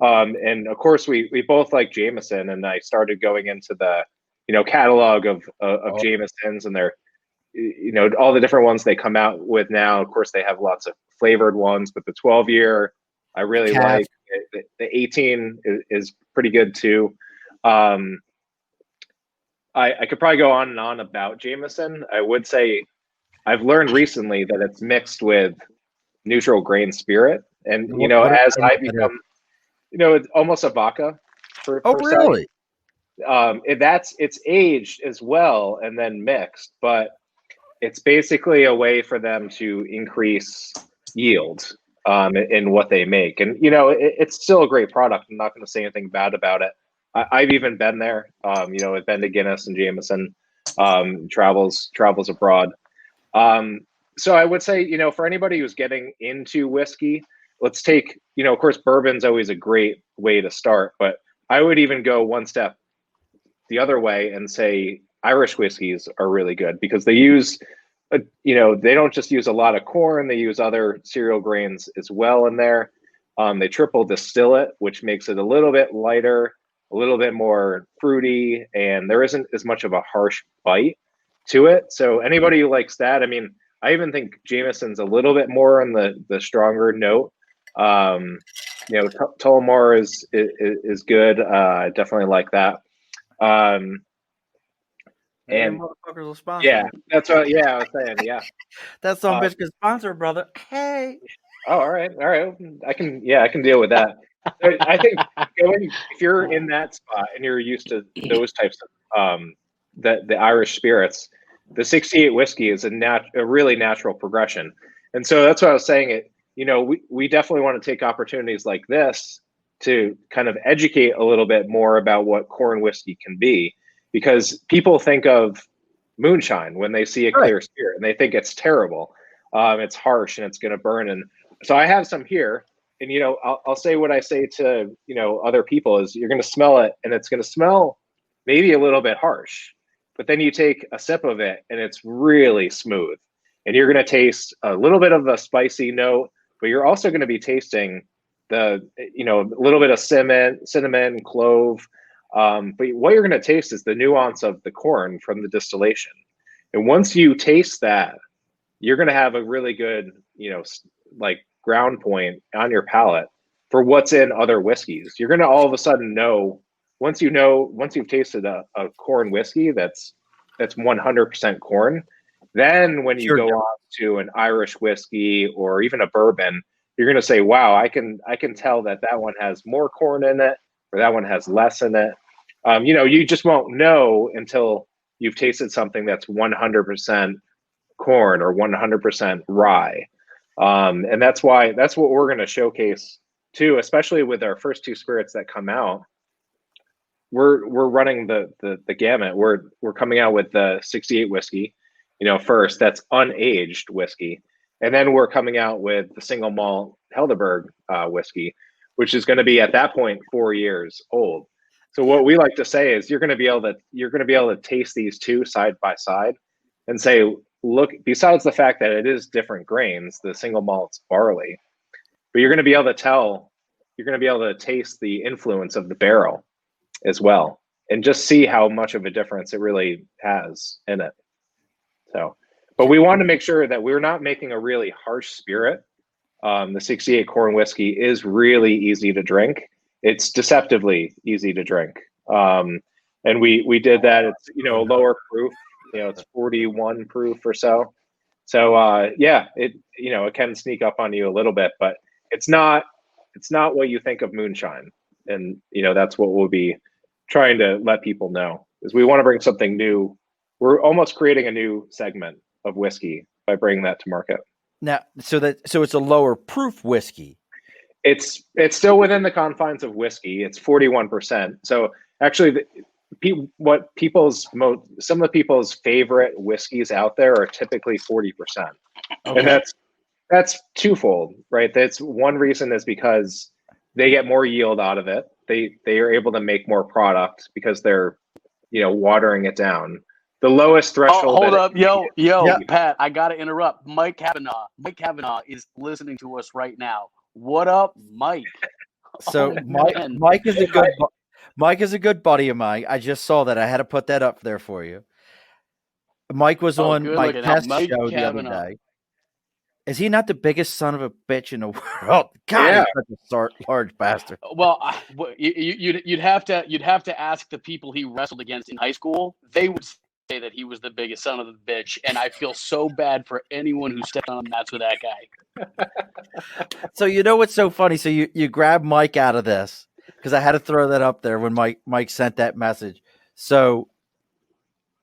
And of course, we both like Jameson, and I started going into the, catalog of Jamesons, and they're, all the different ones they come out with now. Of course, they have lots of flavored ones, but the 12-year, I really like. The 18 is pretty good too. I could probably go on and on about Jameson. I would say I've learned recently that it's mixed with neutral grain spirit, and as I become, it's almost a vodka. Really? It's aged as well and then mixed, but it's basically a way for them to increase yield in what they make. And it's still a great product. I'm not going to say anything bad about it. I've even been there. I've been to Guinness and Jameson, travels abroad. So I would say, for anybody who's getting into whiskey, let's take, of course, bourbon's always a great way to start, but I would even go one step the other way and say Irish whiskeys are really good because they use, they don't just use a lot of corn, they use other cereal grains as well in there. They triple distill it, which makes it a little bit lighter, a little bit more fruity, and there isn't as much of a harsh bite to it. So anybody who likes that, I mean, I even think Jameson's a little bit more on the stronger note. Tullamore is good. I definitely like that. And yeah, that's what. Yeah, I was saying. Yeah, that's some bitch could sponsor, brother. Hey. Oh, all right. I can deal with that. I think if you're in that spot and you're used to those types of the Irish spirits, the 68 whiskey is a really natural progression. And so that's what I was saying. We definitely want to take opportunities like this to kind of educate a little bit more about what corn whiskey can be, because people think of moonshine when they see a clear spirit and they think it's terrible. It's harsh and it's going to burn. And so I have some here, and I'll say what I say to other people is you're going to smell it, and it's going to smell maybe a little bit harsh, but then you take a sip of it, and it's really smooth, and you're going to taste a little bit of a spicy note, but you're also going to be tasting a little bit of cinnamon, clove. But what you're going to taste is the nuance of the corn from the distillation. And once you taste that, you're going to have a really good, like ground point on your palate for what's in other whiskeys. You're going to all of a sudden know, once you've tasted a corn whiskey that's 100% corn, then when you go on to an Irish whiskey or even a bourbon, you're going to say, wow, I can tell that one has more corn in it, or that one has less in it. You just won't know until you've tasted something that's 100% corn or 100% rye. And that's what we're going to showcase too, especially with our first two spirits that come out. We're running the gamut. We're coming out with the 68 whiskey, first, that's unaged whiskey. And then we're coming out with the single malt Helderberg whiskey, which is going to be at that point 4 years old. So what we like to say is you're going to be able to taste these two side by side and say, look, besides the fact that it is different grains, the single malt's barley, but you're going to be able to taste the influence of the barrel as well, and just see how much of a difference it really has in it. So, but we want to make sure that we're not making a really harsh spirit. The 68 corn whiskey is really easy to drink. It's deceptively easy to drink. And we did that. It's, lower proof, it's 41 proof or so. So, it can sneak up on you a little bit, but it's not what you think of moonshine. And, that's what we'll be trying to let people know, is we want to bring something new. We're almost creating a new segment of whiskey by bringing that to market. Now, so it's a lower proof whiskey. It's still within the confines of whiskey. It's 41%. So actually, some of the people's favorite whiskeys out there are typically 40%, okay. And that's twofold, right? That's one reason is because they get more yield out of it. They are able to make more product because they're watering it down. The lowest threshold. Oh, hold up, yo, Pat, I gotta interrupt. Mike Kavanaugh is listening to us right now. What up, Mike? So Mike is a good buddy of mine. I just saw that. I had to put that up there for you. Mike was on my test show the other day. Is he not the biggest son of a bitch in the world? God, yeah. He's such a large bastard. Well, you'd have to ask the people he wrestled against in high school. They would say that he was the biggest son of a bitch, and I feel so bad for anyone who stepped on the mats with that guy. So what's so funny? So you grab Mike out of this, because I had to throw that up there when Mike sent that message. So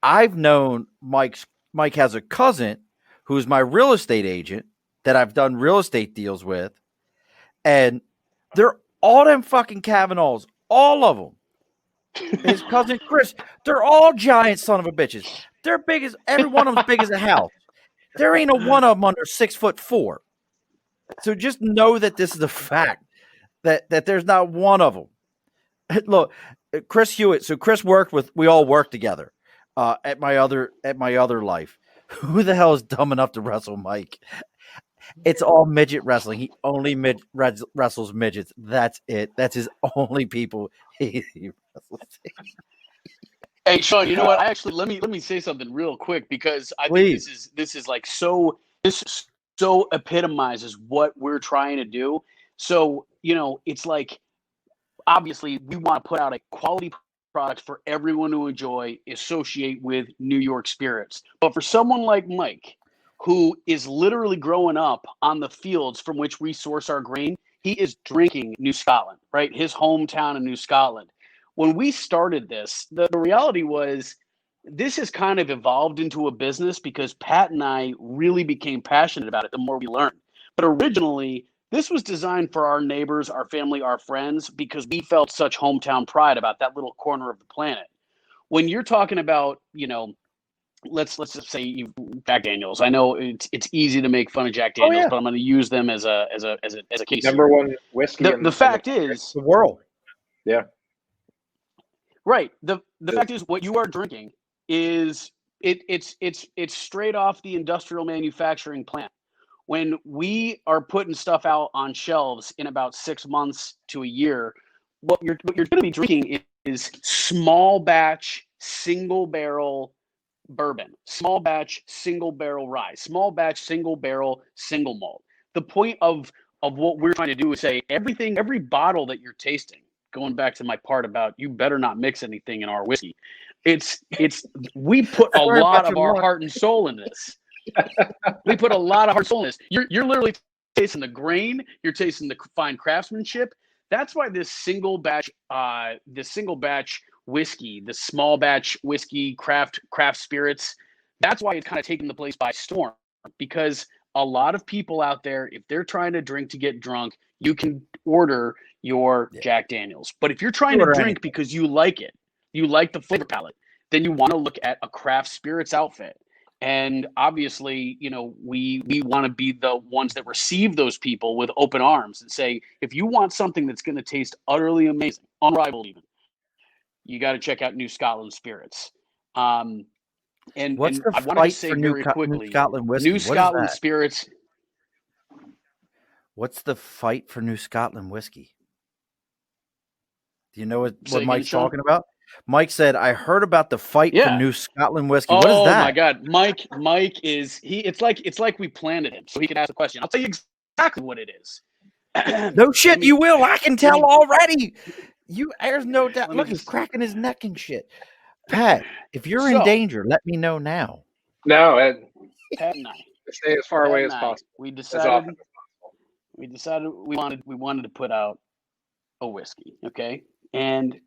I've known Mike has a cousin who's my real estate agent that I've done real estate deals with, and they're all them fucking Kavanaughs, all of them. His cousin Chris, they're all giant son of a bitches. They're big as every one of them's big as a house. There ain't a one of them under 6'4". So just know that this is a fact. That there's not one of them. Look, Chris Hewitt. So Chris we all worked together at my other life. Who the hell is dumb enough to wrestle Mike? It's all midget wrestling. He only wrestles midgets. That's it. That's his only people he wrestles. Hey, Sean, you know what? Actually, let me say something real quick, because I think this is like so epitomizes what we're trying to do. So, it's like, obviously we want to put out a quality product for everyone to enjoy, associate with New York spirits. But for someone like Mike, who is literally growing up on the fields from which we source our grain, he is drinking New Scotland, right? His hometown in New Scotland. When we started this, the reality was this has kind of evolved into a business because Pat and I really became passionate about it the more we learned. But originally, this was designed for our neighbors, our family, our friends, because we felt such hometown pride about that little corner of the planet. When you're talking about, let's just say you Jack Daniels. I know it's easy to make fun of Jack Oh, Daniels, yeah. but I'm going to use them as a case. Number one whiskey. The fact is, The world. yeah. right. The fact is, what you are drinking is it's straight off the industrial manufacturing plant. When we are putting stuff out on shelves in about 6 months to a year, what you're going to be drinking is small batch, single barrel bourbon, small batch, single barrel rye, small batch, single barrel, single malt. The point of what we're trying to do is say every bottle that you're tasting, going back to my part about you better not mix anything in our whiskey. We put a lot of our heart and soul in this. We put a lot of heart and soul in this. You're literally tasting the grain. You're tasting the fine craftsmanship. That's why this single batch whiskey, the small batch whiskey, craft spirits, that's why it's kind of taken the place by storm. Because a lot of people out there, if they're trying to drink to get drunk, you can order your Jack Daniels. But if you're trying to drink because you like it, you like the flavor palette, then you want to look at a craft spirits outfit. And obviously, we want to be the ones that receive those people with open arms and say, if you want something that's going to taste utterly amazing, unrivaled even, you got to check out New Scotland Spirits. What's the I wanted to say very quickly, New Scotland whiskey? New Scotland Spirits. What's the fight for New Scotland whiskey? Do you know what Mike's talking about? Mike said, "I heard about the fight for New Scotland whiskey." What is that? Oh my God, Mike is he? It's like we planted him so he can ask a question. I'll tell you exactly what it is. No shit, you will. I can tell already. There's no doubt. Look, he's cracking his neck and shit. Pat, if you're in danger, let me know now. No, Pat and I stay as far away as possible. We decided we wanted to put out a whiskey, okay, and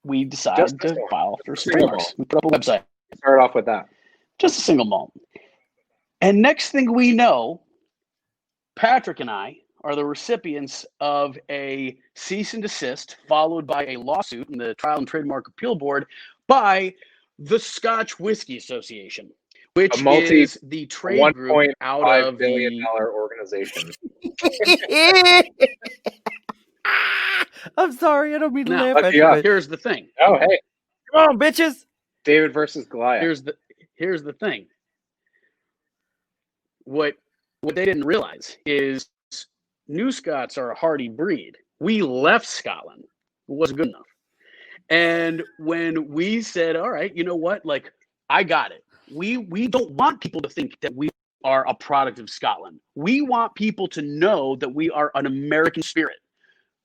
we decided to file for some trademarks. We put up a website. Start off with that. Just a single malt. And next thing we know, Patrick and I are the recipients of a cease and desist, followed by a lawsuit in the Trial and Trademark Appeal Board by the Scotch Whisky Association, which is the trade group out of the $1.5 billion organization. I'm sorry, I don't mean to laugh at you. Here's the thing. Oh, hey. Come on, bitches. David versus Goliath. Here's the thing. What they didn't realize is New Scots are a hardy breed. We left Scotland. It wasn't good enough. And when we said, all right, you know what? Like, I got it. We don't want people to think that we are a product of Scotland. We want people to know that we are an American spirit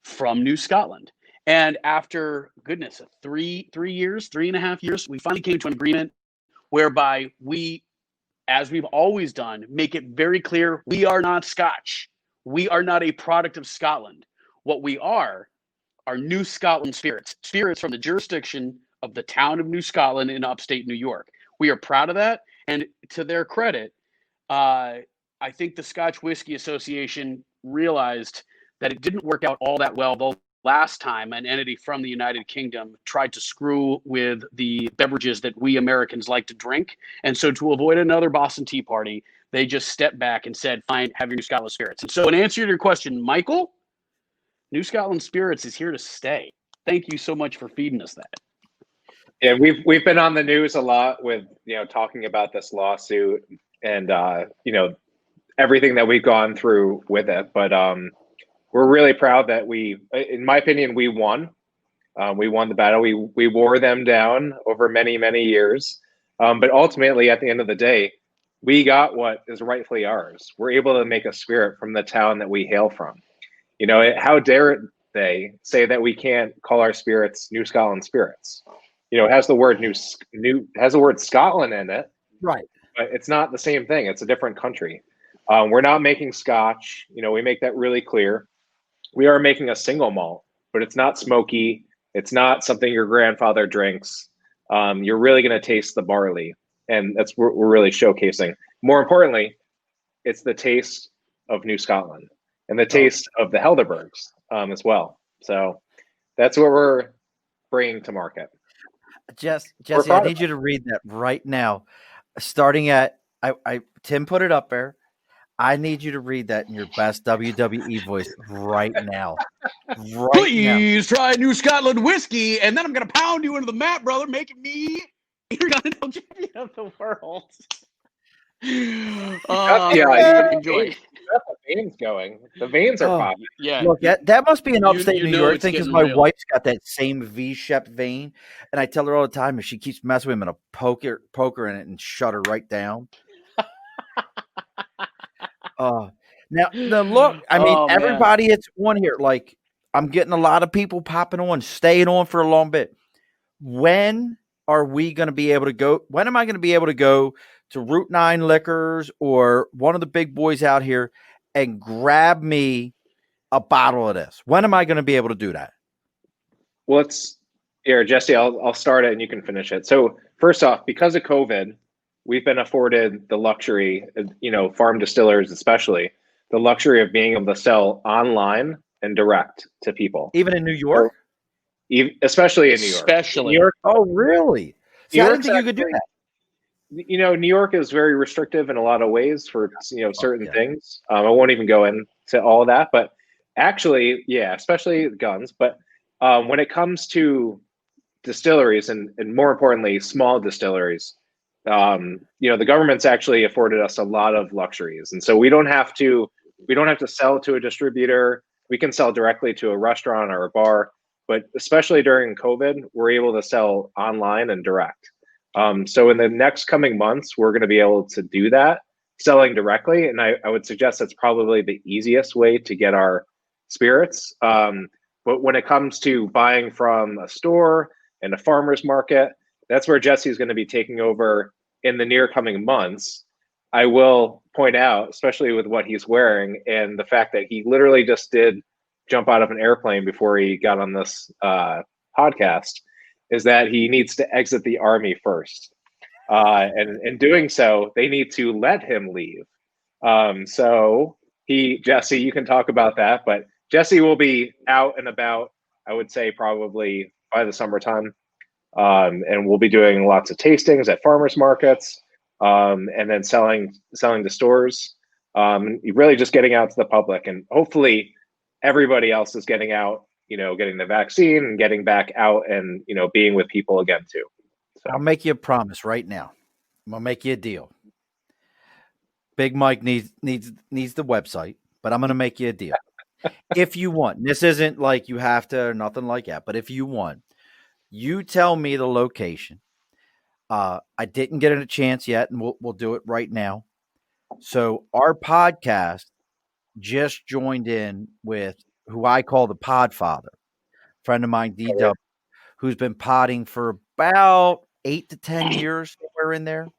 from New Scotland. And after, goodness, 3.5 years, we finally came to an agreement whereby we, as we've always done, make it very clear we are not Scotch. We are not a product of Scotland. What we are New Scotland spirits from the jurisdiction of the town of New Scotland in upstate New York. We are proud of that. And to their credit, I think the Scotch Whisky Association realized that it didn't work out all that well the last time an entity from the United Kingdom tried to screw with the beverages that we Americans like to drink. And so to avoid another Boston Tea Party, they just stepped back and said, fine, have your New Scotland Spirits. And so in answer to your question, Michael, New Scotland Spirits is here to stay. Thank you so much for feeding us that. Yeah, we've been on the news a lot with, talking about this lawsuit and, everything that we've gone through with it. But we're really proud that in my opinion, we won. We won the battle. We wore them down over many, many years. But ultimately, at the end of the day, we got what is rightfully ours. We're able to make a spirit from the town that we hail from. How dare they say that we can't call our spirits New Scotland Spirits? It has the word has the word Scotland in it. Right. But it's not the same thing. It's a different country. We're not making Scotch. We make that really clear. We are making a single malt, but it's not smoky. It's not something your grandfather drinks. You're really going to taste the barley, and that's what we're really showcasing. More importantly, it's the taste of New Scotland and the taste of the Helderbergs as well. So that's what we're bringing to market. Jesse, I need you to read that right now. starting at Tim put it up there. I need you to read that in your best WWE voice right now. Please try New Scotland whiskey, and then I'm going to pound you into the mat, brother, making me Intercontinental Champion of the world. Enjoy. Got the veins going. The veins are popping. Yeah. Look, that must be an upstate New York it's thing because getting my real. wife's got that same V-shaped vein, and I tell her all the time if she keeps messing with him, I'm gonna poke her in it and shut her right down. Now the look, I mean, everybody it's on here. Like I'm getting a lot of people popping on, staying on for a long bit. When are we going to be able to go? When am I going to be able to go to Route 9 Liquors or one of the big boys out here and grab me a bottle of this? When am I going to be able to do that? Well, Jesse, I'll start it and you can finish it. So first off, because of COVID, we've been afforded the luxury, farm distillers especially, the luxury of being able to sell online and direct to people. Even in New York? Especially in New York. New York. Oh, really? See, I didn't think you could do that. New York is very restrictive in a lot of ways for certain things. I won't even go into all of that, but actually, especially guns. But when it comes to distilleries and more importantly, small distilleries, the government's actually afforded us a lot of luxuries, and so we don't have to sell to a distributor. We can sell directly to a restaurant or a bar. But especially during COVID, we're able to sell online and direct. So in the next coming months, we're going to be able to do that, selling directly. And I would suggest that's probably the easiest way to get our spirits. But when it comes to buying from a store and a farmer's market, that's where Jesse's going to be taking over in the near coming months. I will point out, especially with what he's wearing and the fact that he literally just did jump out of an airplane before he got on this podcast, is that he needs to exit the Army first. And in doing so, they need to let him leave. So Jesse, you can talk about that, but Jesse will be out and about, I would say probably by the summertime. And we'll be doing lots of tastings at farmers markets, and then selling to stores, really just getting out to the public, and hopefully everybody else is getting out, getting the vaccine and getting back out and, being with people again too. So I'll make you a promise right now. I'm going to make you a deal. Big Mike needs the website, but I'm going to make you a deal. If you want, this isn't like you have to or nothing like that, but if you want, you tell me the location. I didn't get a chance yet, and we'll do it right now. So our podcast just joined in with who I call the Podfather, friend of mine, DW, who's been podding for about 8 to 10 years, somewhere in there.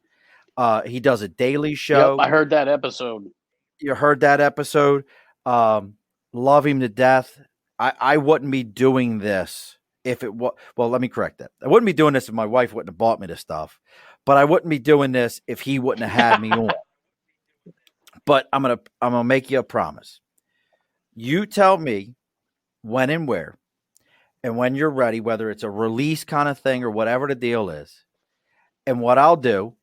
He does a daily show. Yep, I heard that episode. You heard that episode. Love him to death. I wouldn't be doing this if it was. Well, let me correct that. I wouldn't be doing this if my wife wouldn't have bought me this stuff. But I wouldn't be doing this if he wouldn't have had me on. But I'm gonna make you a promise. You tell me when and where, and when you're ready, whether it's a release kind of thing or whatever the deal is. And what I'll do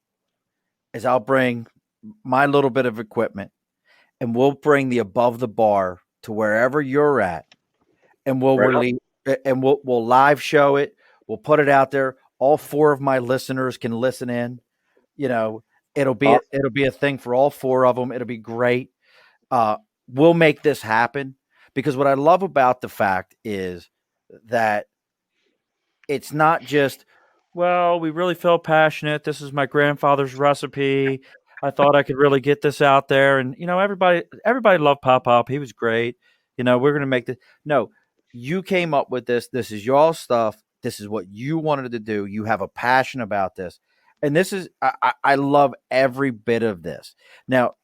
is I'll bring my little bit of equipment, and we'll bring the Above the Bar to wherever you're at, and we'll release and we'll live show it. We'll put it out there. All 4 of my listeners can listen in. It'll be a thing for all 4 of them. It'll be great. We'll make this happen, because what I love about the fact is that it's not just, well, we really feel passionate. This is my grandfather's recipe. I thought I could really get this out there. And, everybody loved Pop. He was great. We're going to make this. No, you came up with this. This is your stuff. This is what you wanted to do. You have a passion about this. And this is, I love every bit of this. Now,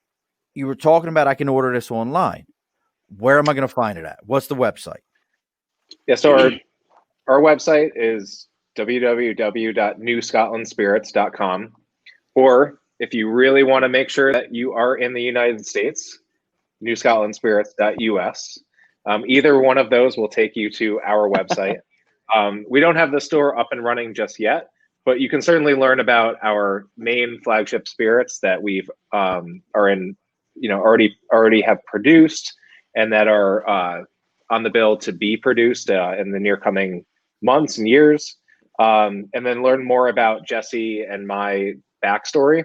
you were talking about I can order this online. Where am I going to find it at? What's the website? Yeah, so our website is www.newscotlandspirits.com. Or if you really want to make sure that you are in the United States, newscotlandspirits.us. Either one of those will take you to our website. We don't have the store up and running just yet, but you can certainly learn about our main flagship spirits that we've are in, already have produced and that are on the bill to be produced in the near coming months and years, and then learn more about Jesse and my backstory,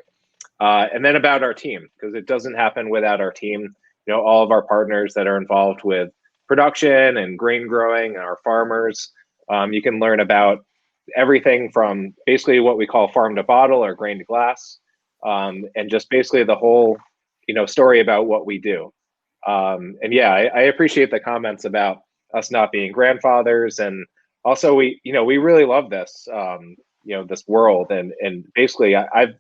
and then about our team, because it doesn't happen without our team. All of our partners that are involved with production and grain growing, and our farmers. You can learn about everything from basically what we call farm to bottle or grain to glass, and just basically the whole, story about what we do. And yeah, I appreciate the comments about us not being grandfathers, and also we really love this, this world, and basically I've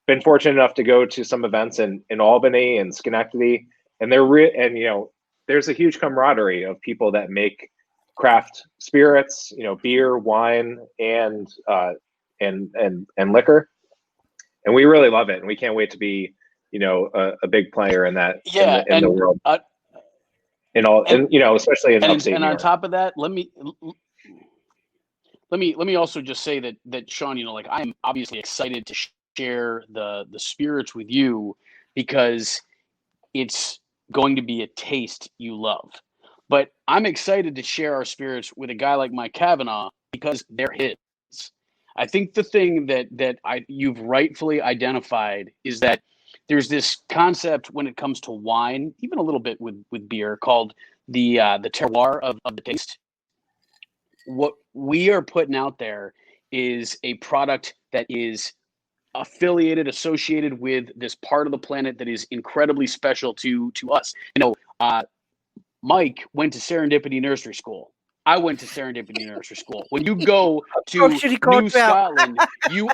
been fortunate enough to go to some events in Albany and Schenectady, and there's a huge camaraderie of people that make craft spirits, beer, wine, and liquor, and we really love it, and we can't wait to be, a big player in that, in the world, especially in upstate and New on York. top of that, let me also just say that Sean, like, I am obviously excited to share the spirits with you, because it's going to be a taste you love. But I'm excited to share our spirits with a guy like Mike Kavanaugh, because they're his. I think the thing that you've rightfully identified is that there's this concept when it comes to wine, even a little bit with beer, called the terroir of the taste. What we are putting out there is a product that is associated with this part of the planet that is incredibly special to us. Mike went to Serendipity Nursery School. I went to Serendipity Nursery School. When you go to New Scotland, you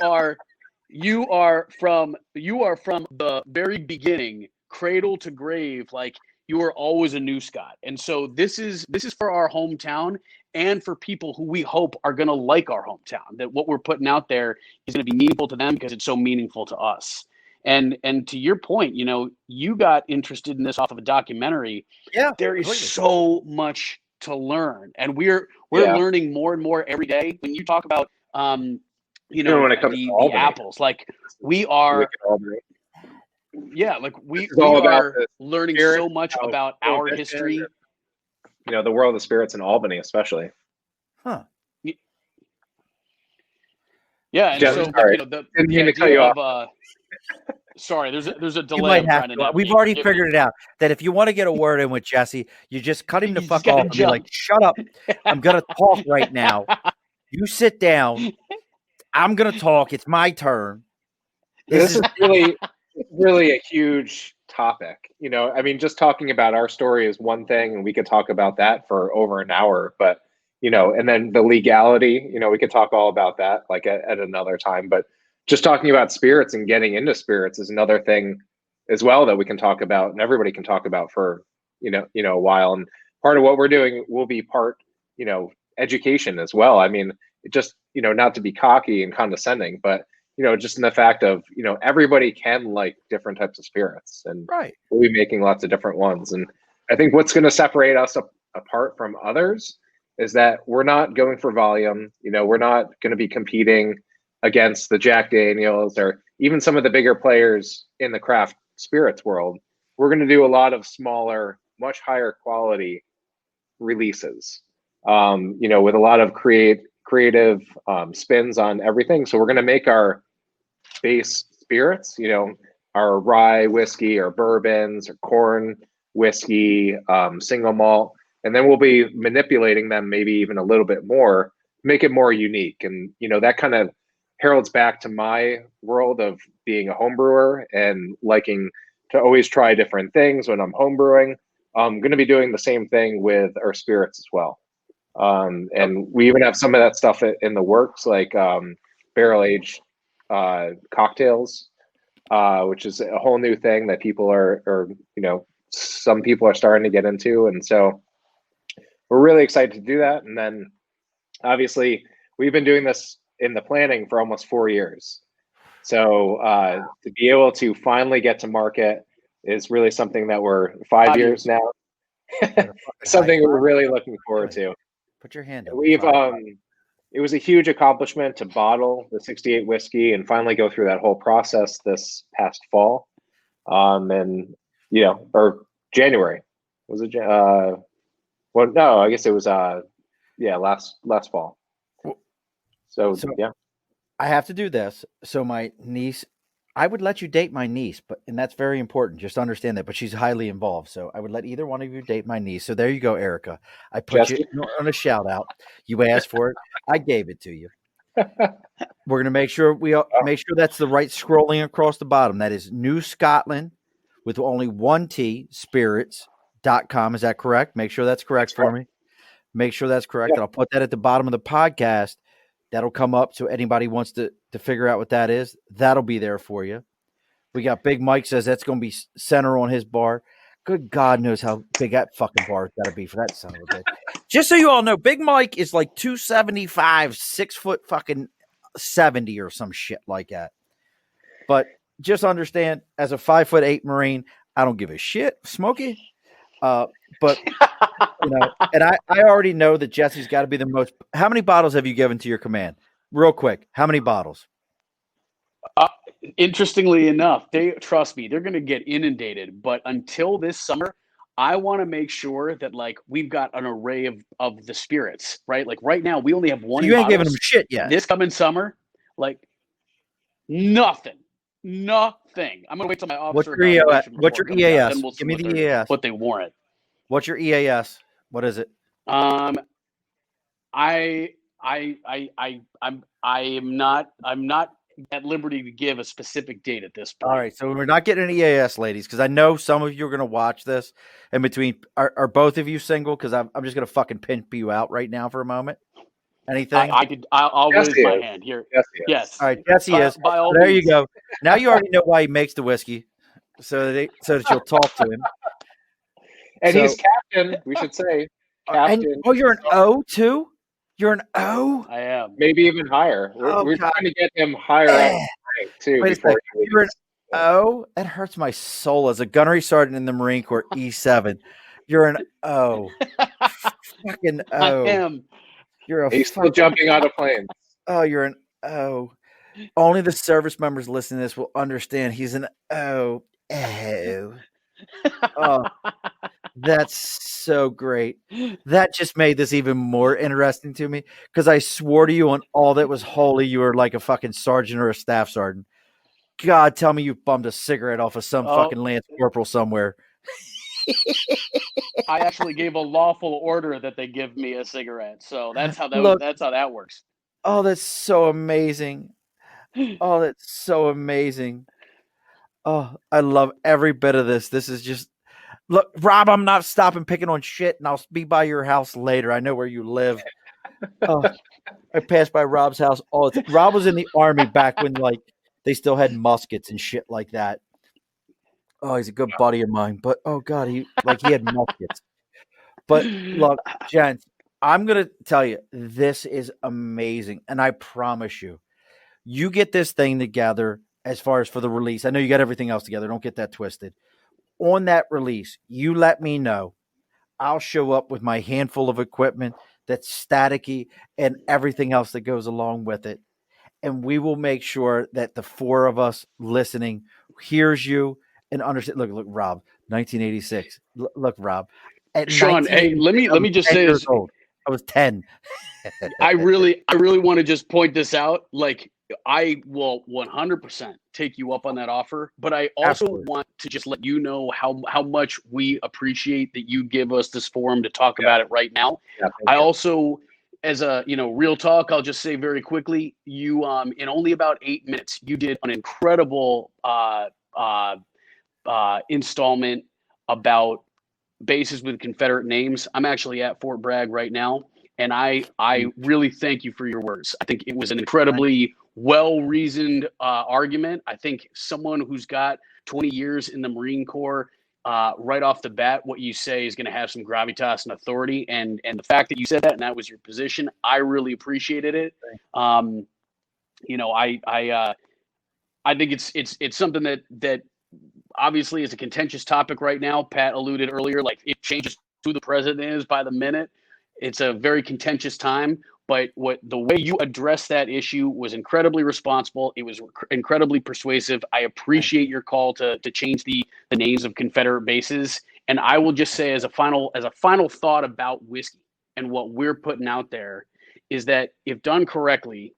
are from the very beginning, cradle to grave. Like, you are always a New Scot. And so this is for our hometown, and for people who we hope are going to like our hometown, that what we're putting out there is going to be meaningful to them because it's so meaningful to us. And to your point, you got interested in this off of a documentary. Yeah, there is completely. So much to learn, and we're learning more and more every day. When you talk about, when it comes to the apples, like, we are, like we are learning so much about our history. The world of spirits in Albany, especially. Huh. Yeah, and Jeff, so sorry. the Didn't mean to idea cut you of off. sorry, there's a delay. You might I'm have trying to to. navigate. We've already figured it out that if you want to get a word in with Jesse, you just cut him the fuck off and be like, "Shut up! I'm gonna talk right now. You sit down. I'm gonna talk. It's my turn." This is really a huge topic. Just talking about our story is one thing, and we could talk about that for over an hour, but and then the legality, we could talk all about that like at another time. But just talking about spirits and getting into spirits is another thing as well that we can talk about, and everybody can talk about for a while. And part of what we're doing will be part education as well. Just not to be cocky and condescending, but just in the fact of everybody can like different types of spirits, and Right. we'll be making lots of different ones. And I think what's going to separate us apart from others is that we're not going for volume. We're not going to be competing against the Jack Daniels or even some of the bigger players in the craft spirits world. We're going to do a lot of smaller, much higher quality releases, with a lot of creative spins on everything. So we're going to make our base spirits, our rye whiskey or bourbons or corn whiskey, single malt, and then we'll be manipulating them maybe even a little bit more, make it more unique. And that kind of heralds back to my world of being a home brewer and liking to always try different things when I'm home brewing. I'm going to be doing the same thing with our spirits as well. And we even have some of that stuff in the works, like barrel aged cocktails, which is a whole new thing that people are some people are starting to get into. And so we're really excited to do that. And then obviously we've been doing this in the planning for almost 4 years. So to be able to finally get to market is really something that we're 5 years now. Something we're really looking forward to. Put your hand up. We've it was a huge accomplishment to bottle the 68 whiskey and finally go through that whole process this past fall. And or January. Was it? Well, no, I guess it was. Last fall. So yeah, I have to do this. So my niece, I would let you date my niece, and that's very important. Just understand that. But she's highly involved, so I would let either one of you date my niece. So there you go, Erica. I put you on a shout out. You asked for it. I gave it to you. We're gonna make sure that's the right scrolling across the bottom. That is New Scotland with only one T spirits.com. Is that correct? Make sure that's correct for me. Make sure that's correct. Yeah. And I'll put that at the bottom of the podcast. That'll come up. So anybody wants to figure out what that is, that'll be there for you. We got Big Mike says that's going to be center on his bar. Good God knows how big that fucking bar has got to be for that son of a bitch. Just so you all know, Big Mike is like 275, 6 foot fucking 70 or some shit like that. But just understand, as a 5'8" Marine, I don't give a shit, Smokey. But and I already know that Jesse's got to be the most. How many bottles have you given to your command? Real quick, how many bottles? Interestingly enough, trust me, they're going to get inundated. But until this summer, I want to make sure that we've got an array of the spirits, right? Like right now, we only have one. So you ain't giving them shit yet. This coming summer, nothing. I'm gonna wait till my officer. What's your EAS? We'll Give me the EAS. What they warrant. What's your EAS? What is it? I'm not at liberty to give a specific date at this point. All right, so we're not getting an EAS, ladies, because I know some of you are going to watch this. In between, are both of you single? Because I'm just going to fucking pimp you out right now for a moment. Anything? I'll raise my hand here. Yes. All right, Jesse is. There you go. Now you already know why he makes the whiskey, so that you'll talk to him. And he's captain. We should say captain. You're an O too. You're an O. I am. Maybe even higher. We're trying to get him higher up too. Wait a second. You're an O. That hurts my soul as a gunnery sergeant in the Marine Corps, E7. You're an O. Fucking O. I am. He's still jumping out of planes. Oh, you're an O. Only the service members listening to this will understand. He's an O. Oh. Oh, that's so great. That just made this even more interesting to me because I swore to you on all that was holy, you were like a fucking sergeant or a staff sergeant. God, tell me you bummed a cigarette off of some fucking Lance Corporal somewhere. I actually gave a lawful order that they give me a cigarette, so that's how that works. Oh, that's so amazing. Oh, that's so amazing. Oh, I love every bit of this. This is just look, Rob. I'm not stopping picking on shit, and I'll be by your house later. I know where you live. Oh, I passed by Rob's house all the time. Rob was in the Army back when they still had muskets and shit like that. Oh, he's a good buddy of mine. But oh god, he had muskets. But look, gents, I'm gonna tell you, this is amazing, and I promise you, you get this thing together. As far as for the release, I know you got everything else together. Don't get that twisted. On that release, you let me know. I'll show up with my handful of equipment that's staticky and everything else that goes along with it. And we will make sure that the four of us listening hears you and understand. Look, Rob, 1986. Look, Rob. Sean, hey, let me just say this. I was 10. I really want to just point this out. I will 100% take you up on that offer, but I also want to just let you know how much we appreciate that you give us this forum to talk about it right now. Yeah, I also, as a real talk, I'll just say very quickly, you in only about 8 minutes, you did an incredible installment about bases with Confederate names. I'm actually at Fort Bragg right now, and I really thank you for your words. I think it was an incredibly well-reasoned argument. I think someone who's got 20 years in the Marine Corps, right off the bat, what you say is going to have some gravitas and authority. And the fact that you said that and that was your position, I really appreciated it. I think it's something that obviously is a contentious topic right now. Pat alluded earlier, it changes who the president is by the minute. It's a very contentious time, But the way you addressed that issue was incredibly responsible. It was incredibly persuasive. I appreciate your call to change the names of Confederate bases. And I will just say, as a final thought about whiskey and what we're putting out there, is that if done correctly,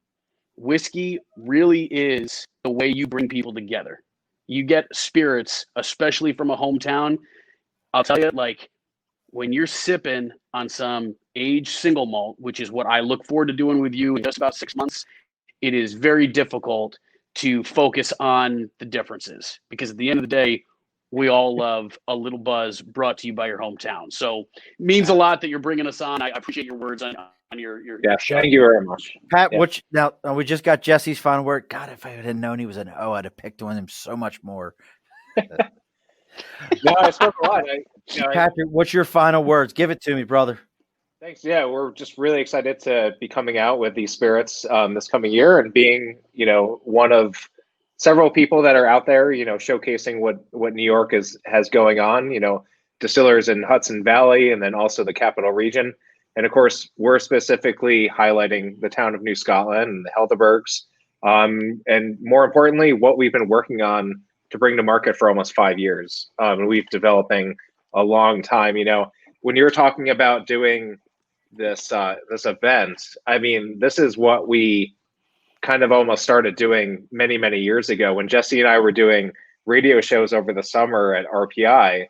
whiskey really is the way you bring people together. You get spirits, especially from a hometown. I'll tell you, like, when you're sipping on some aged single malt, which is what I look forward to doing with you in just about 6 months, it is very difficult to focus on the differences, because at the end of the day, we all love a little buzz brought to you by your hometown. So it means a lot that you're bringing us on. I appreciate your words on your show. Thank you very much. Pat, now we just got Jesse's final word. God, if I had known he was an O, I'd have picked on him so much more. No, I spoke a lot. Patrick, what's your final words? Give it to me, brother. Thanks. Yeah, we're just really excited to be coming out with these spirits this coming year, and being, one of several people that are out there, showcasing what New York has going on. Distillers in Hudson Valley, and then also the Capital Region, and of course, we're specifically highlighting the town of New Scotland and the Helderbergs, and more importantly, what we've been working on to bring to market for almost 5 years. And we've developing a long time. When you're talking about doing this event, I mean, this is what we kind of almost started doing many, many years ago. When Jesse and I were doing radio shows over the summer at RPI,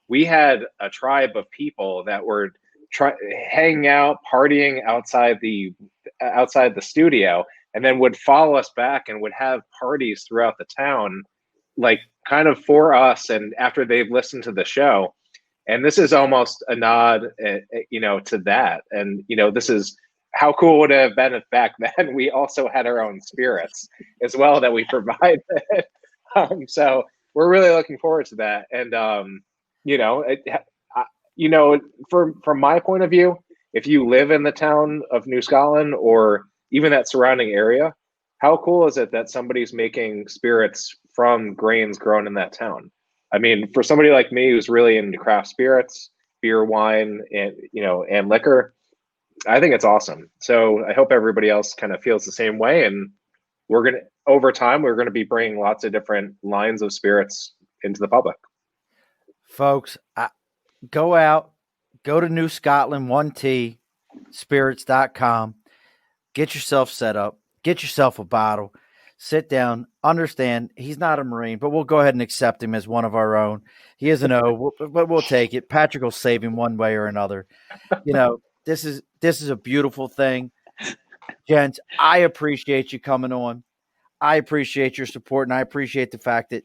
we had a tribe of people that were hanging out, partying outside the studio, and then would follow us back and would have parties throughout the town, like kind of for us, and after they've listened to the show. And this is almost a nod, to that. And, this is how cool would it have been if back then we also had our own spirits as well that we provided. So we're really looking forward to that. And, from my point of view, if you live in the town of New Scotland or even that surrounding area, how cool is it that somebody's making spirits from grains grown in that town? I mean, for somebody like me who's really into craft spirits, beer, wine, and liquor, I think it's awesome. So I hope everybody else kind of feels the same way. And over time, we're going to be bringing lots of different lines of spirits into the public. Folks, go out, go to New Scotland 1T spirits.com, get yourself set up, get yourself a bottle, sit down, understand he's not a Marine, but we'll go ahead and accept him as one of our own. He is an O, but we'll take it. Patrick will save him one way or another. This is a beautiful thing. Gents, I appreciate you coming on. I appreciate your support, and I appreciate the fact that,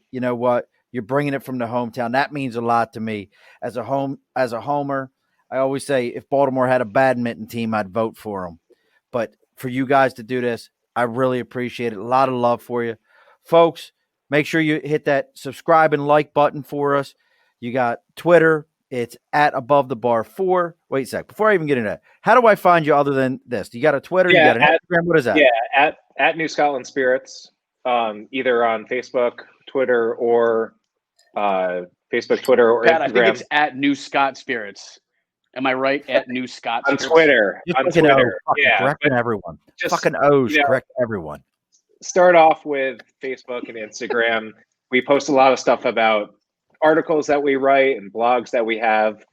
you're bringing it from the hometown. That means a lot to me. As a homer, I always say if Baltimore had a badminton team, I'd vote for them. But for you guys to do this, I really appreciate it. A lot of love for you. Folks, make sure you hit that subscribe and like button for us. You got Twitter. It's at Above the Bar 4. Wait a sec. Before I even get into that, how do I find you other than this? You got a Twitter? Yeah, you got an Instagram? What is that? Yeah, at New Scotland Spirits, either on Facebook, Twitter, or Facebook, Twitter, or Pat, Instagram. I think it's at New Scott Spirits. Am I right? At New Scott on Spirits? Twitter. Just On Twitter. Yeah, correcting everyone. Fucking O's, correct everyone. Start off with Facebook and Instagram. We post a lot of stuff about articles that we write and blogs that we have.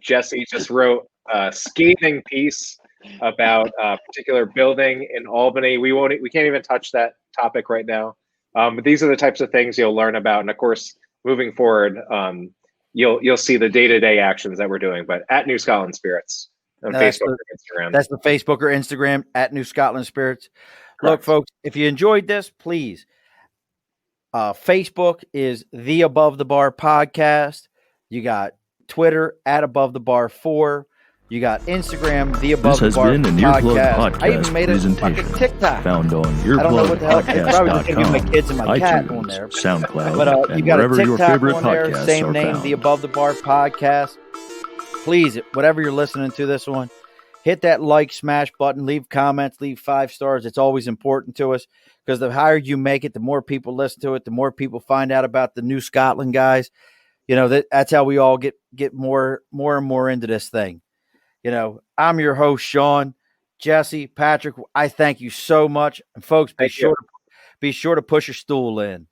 Jesse just wrote a scathing piece about a particular building in Albany. We can't even touch that topic right now. But these are the types of things you'll learn about. And of course, moving forward, you'll see the day-to-day actions that we're doing. But at New Scotland Spirits on Facebook or Instagram. That's the Facebook or Instagram at New Scotland Spirits. Correct. Look, folks, if you enjoyed this, please. Facebook is the Above the Bar podcast. You got Twitter at Above the Bar 4. You got Instagram, the Above the Bar podcast. This has been an Earplug podcast I even made a fucking TikTok. Found on earplugpodcast.com, iTunes, SoundCloud, but and you got a wherever your TikTok favorite on there, podcasts same are name, found. the Above the Bar podcast. Please, whatever you're listening to this one, hit that like, smash button, leave comments, leave 5 stars. It's always important to us because the higher you make it, the more people listen to it, the more people find out about the New Scotland guys. That's how we all get more and more into this thing. I'm your host, Sean. Jesse, Patrick, I thank you so much. And folks, be Thank you. sure to push your stool in.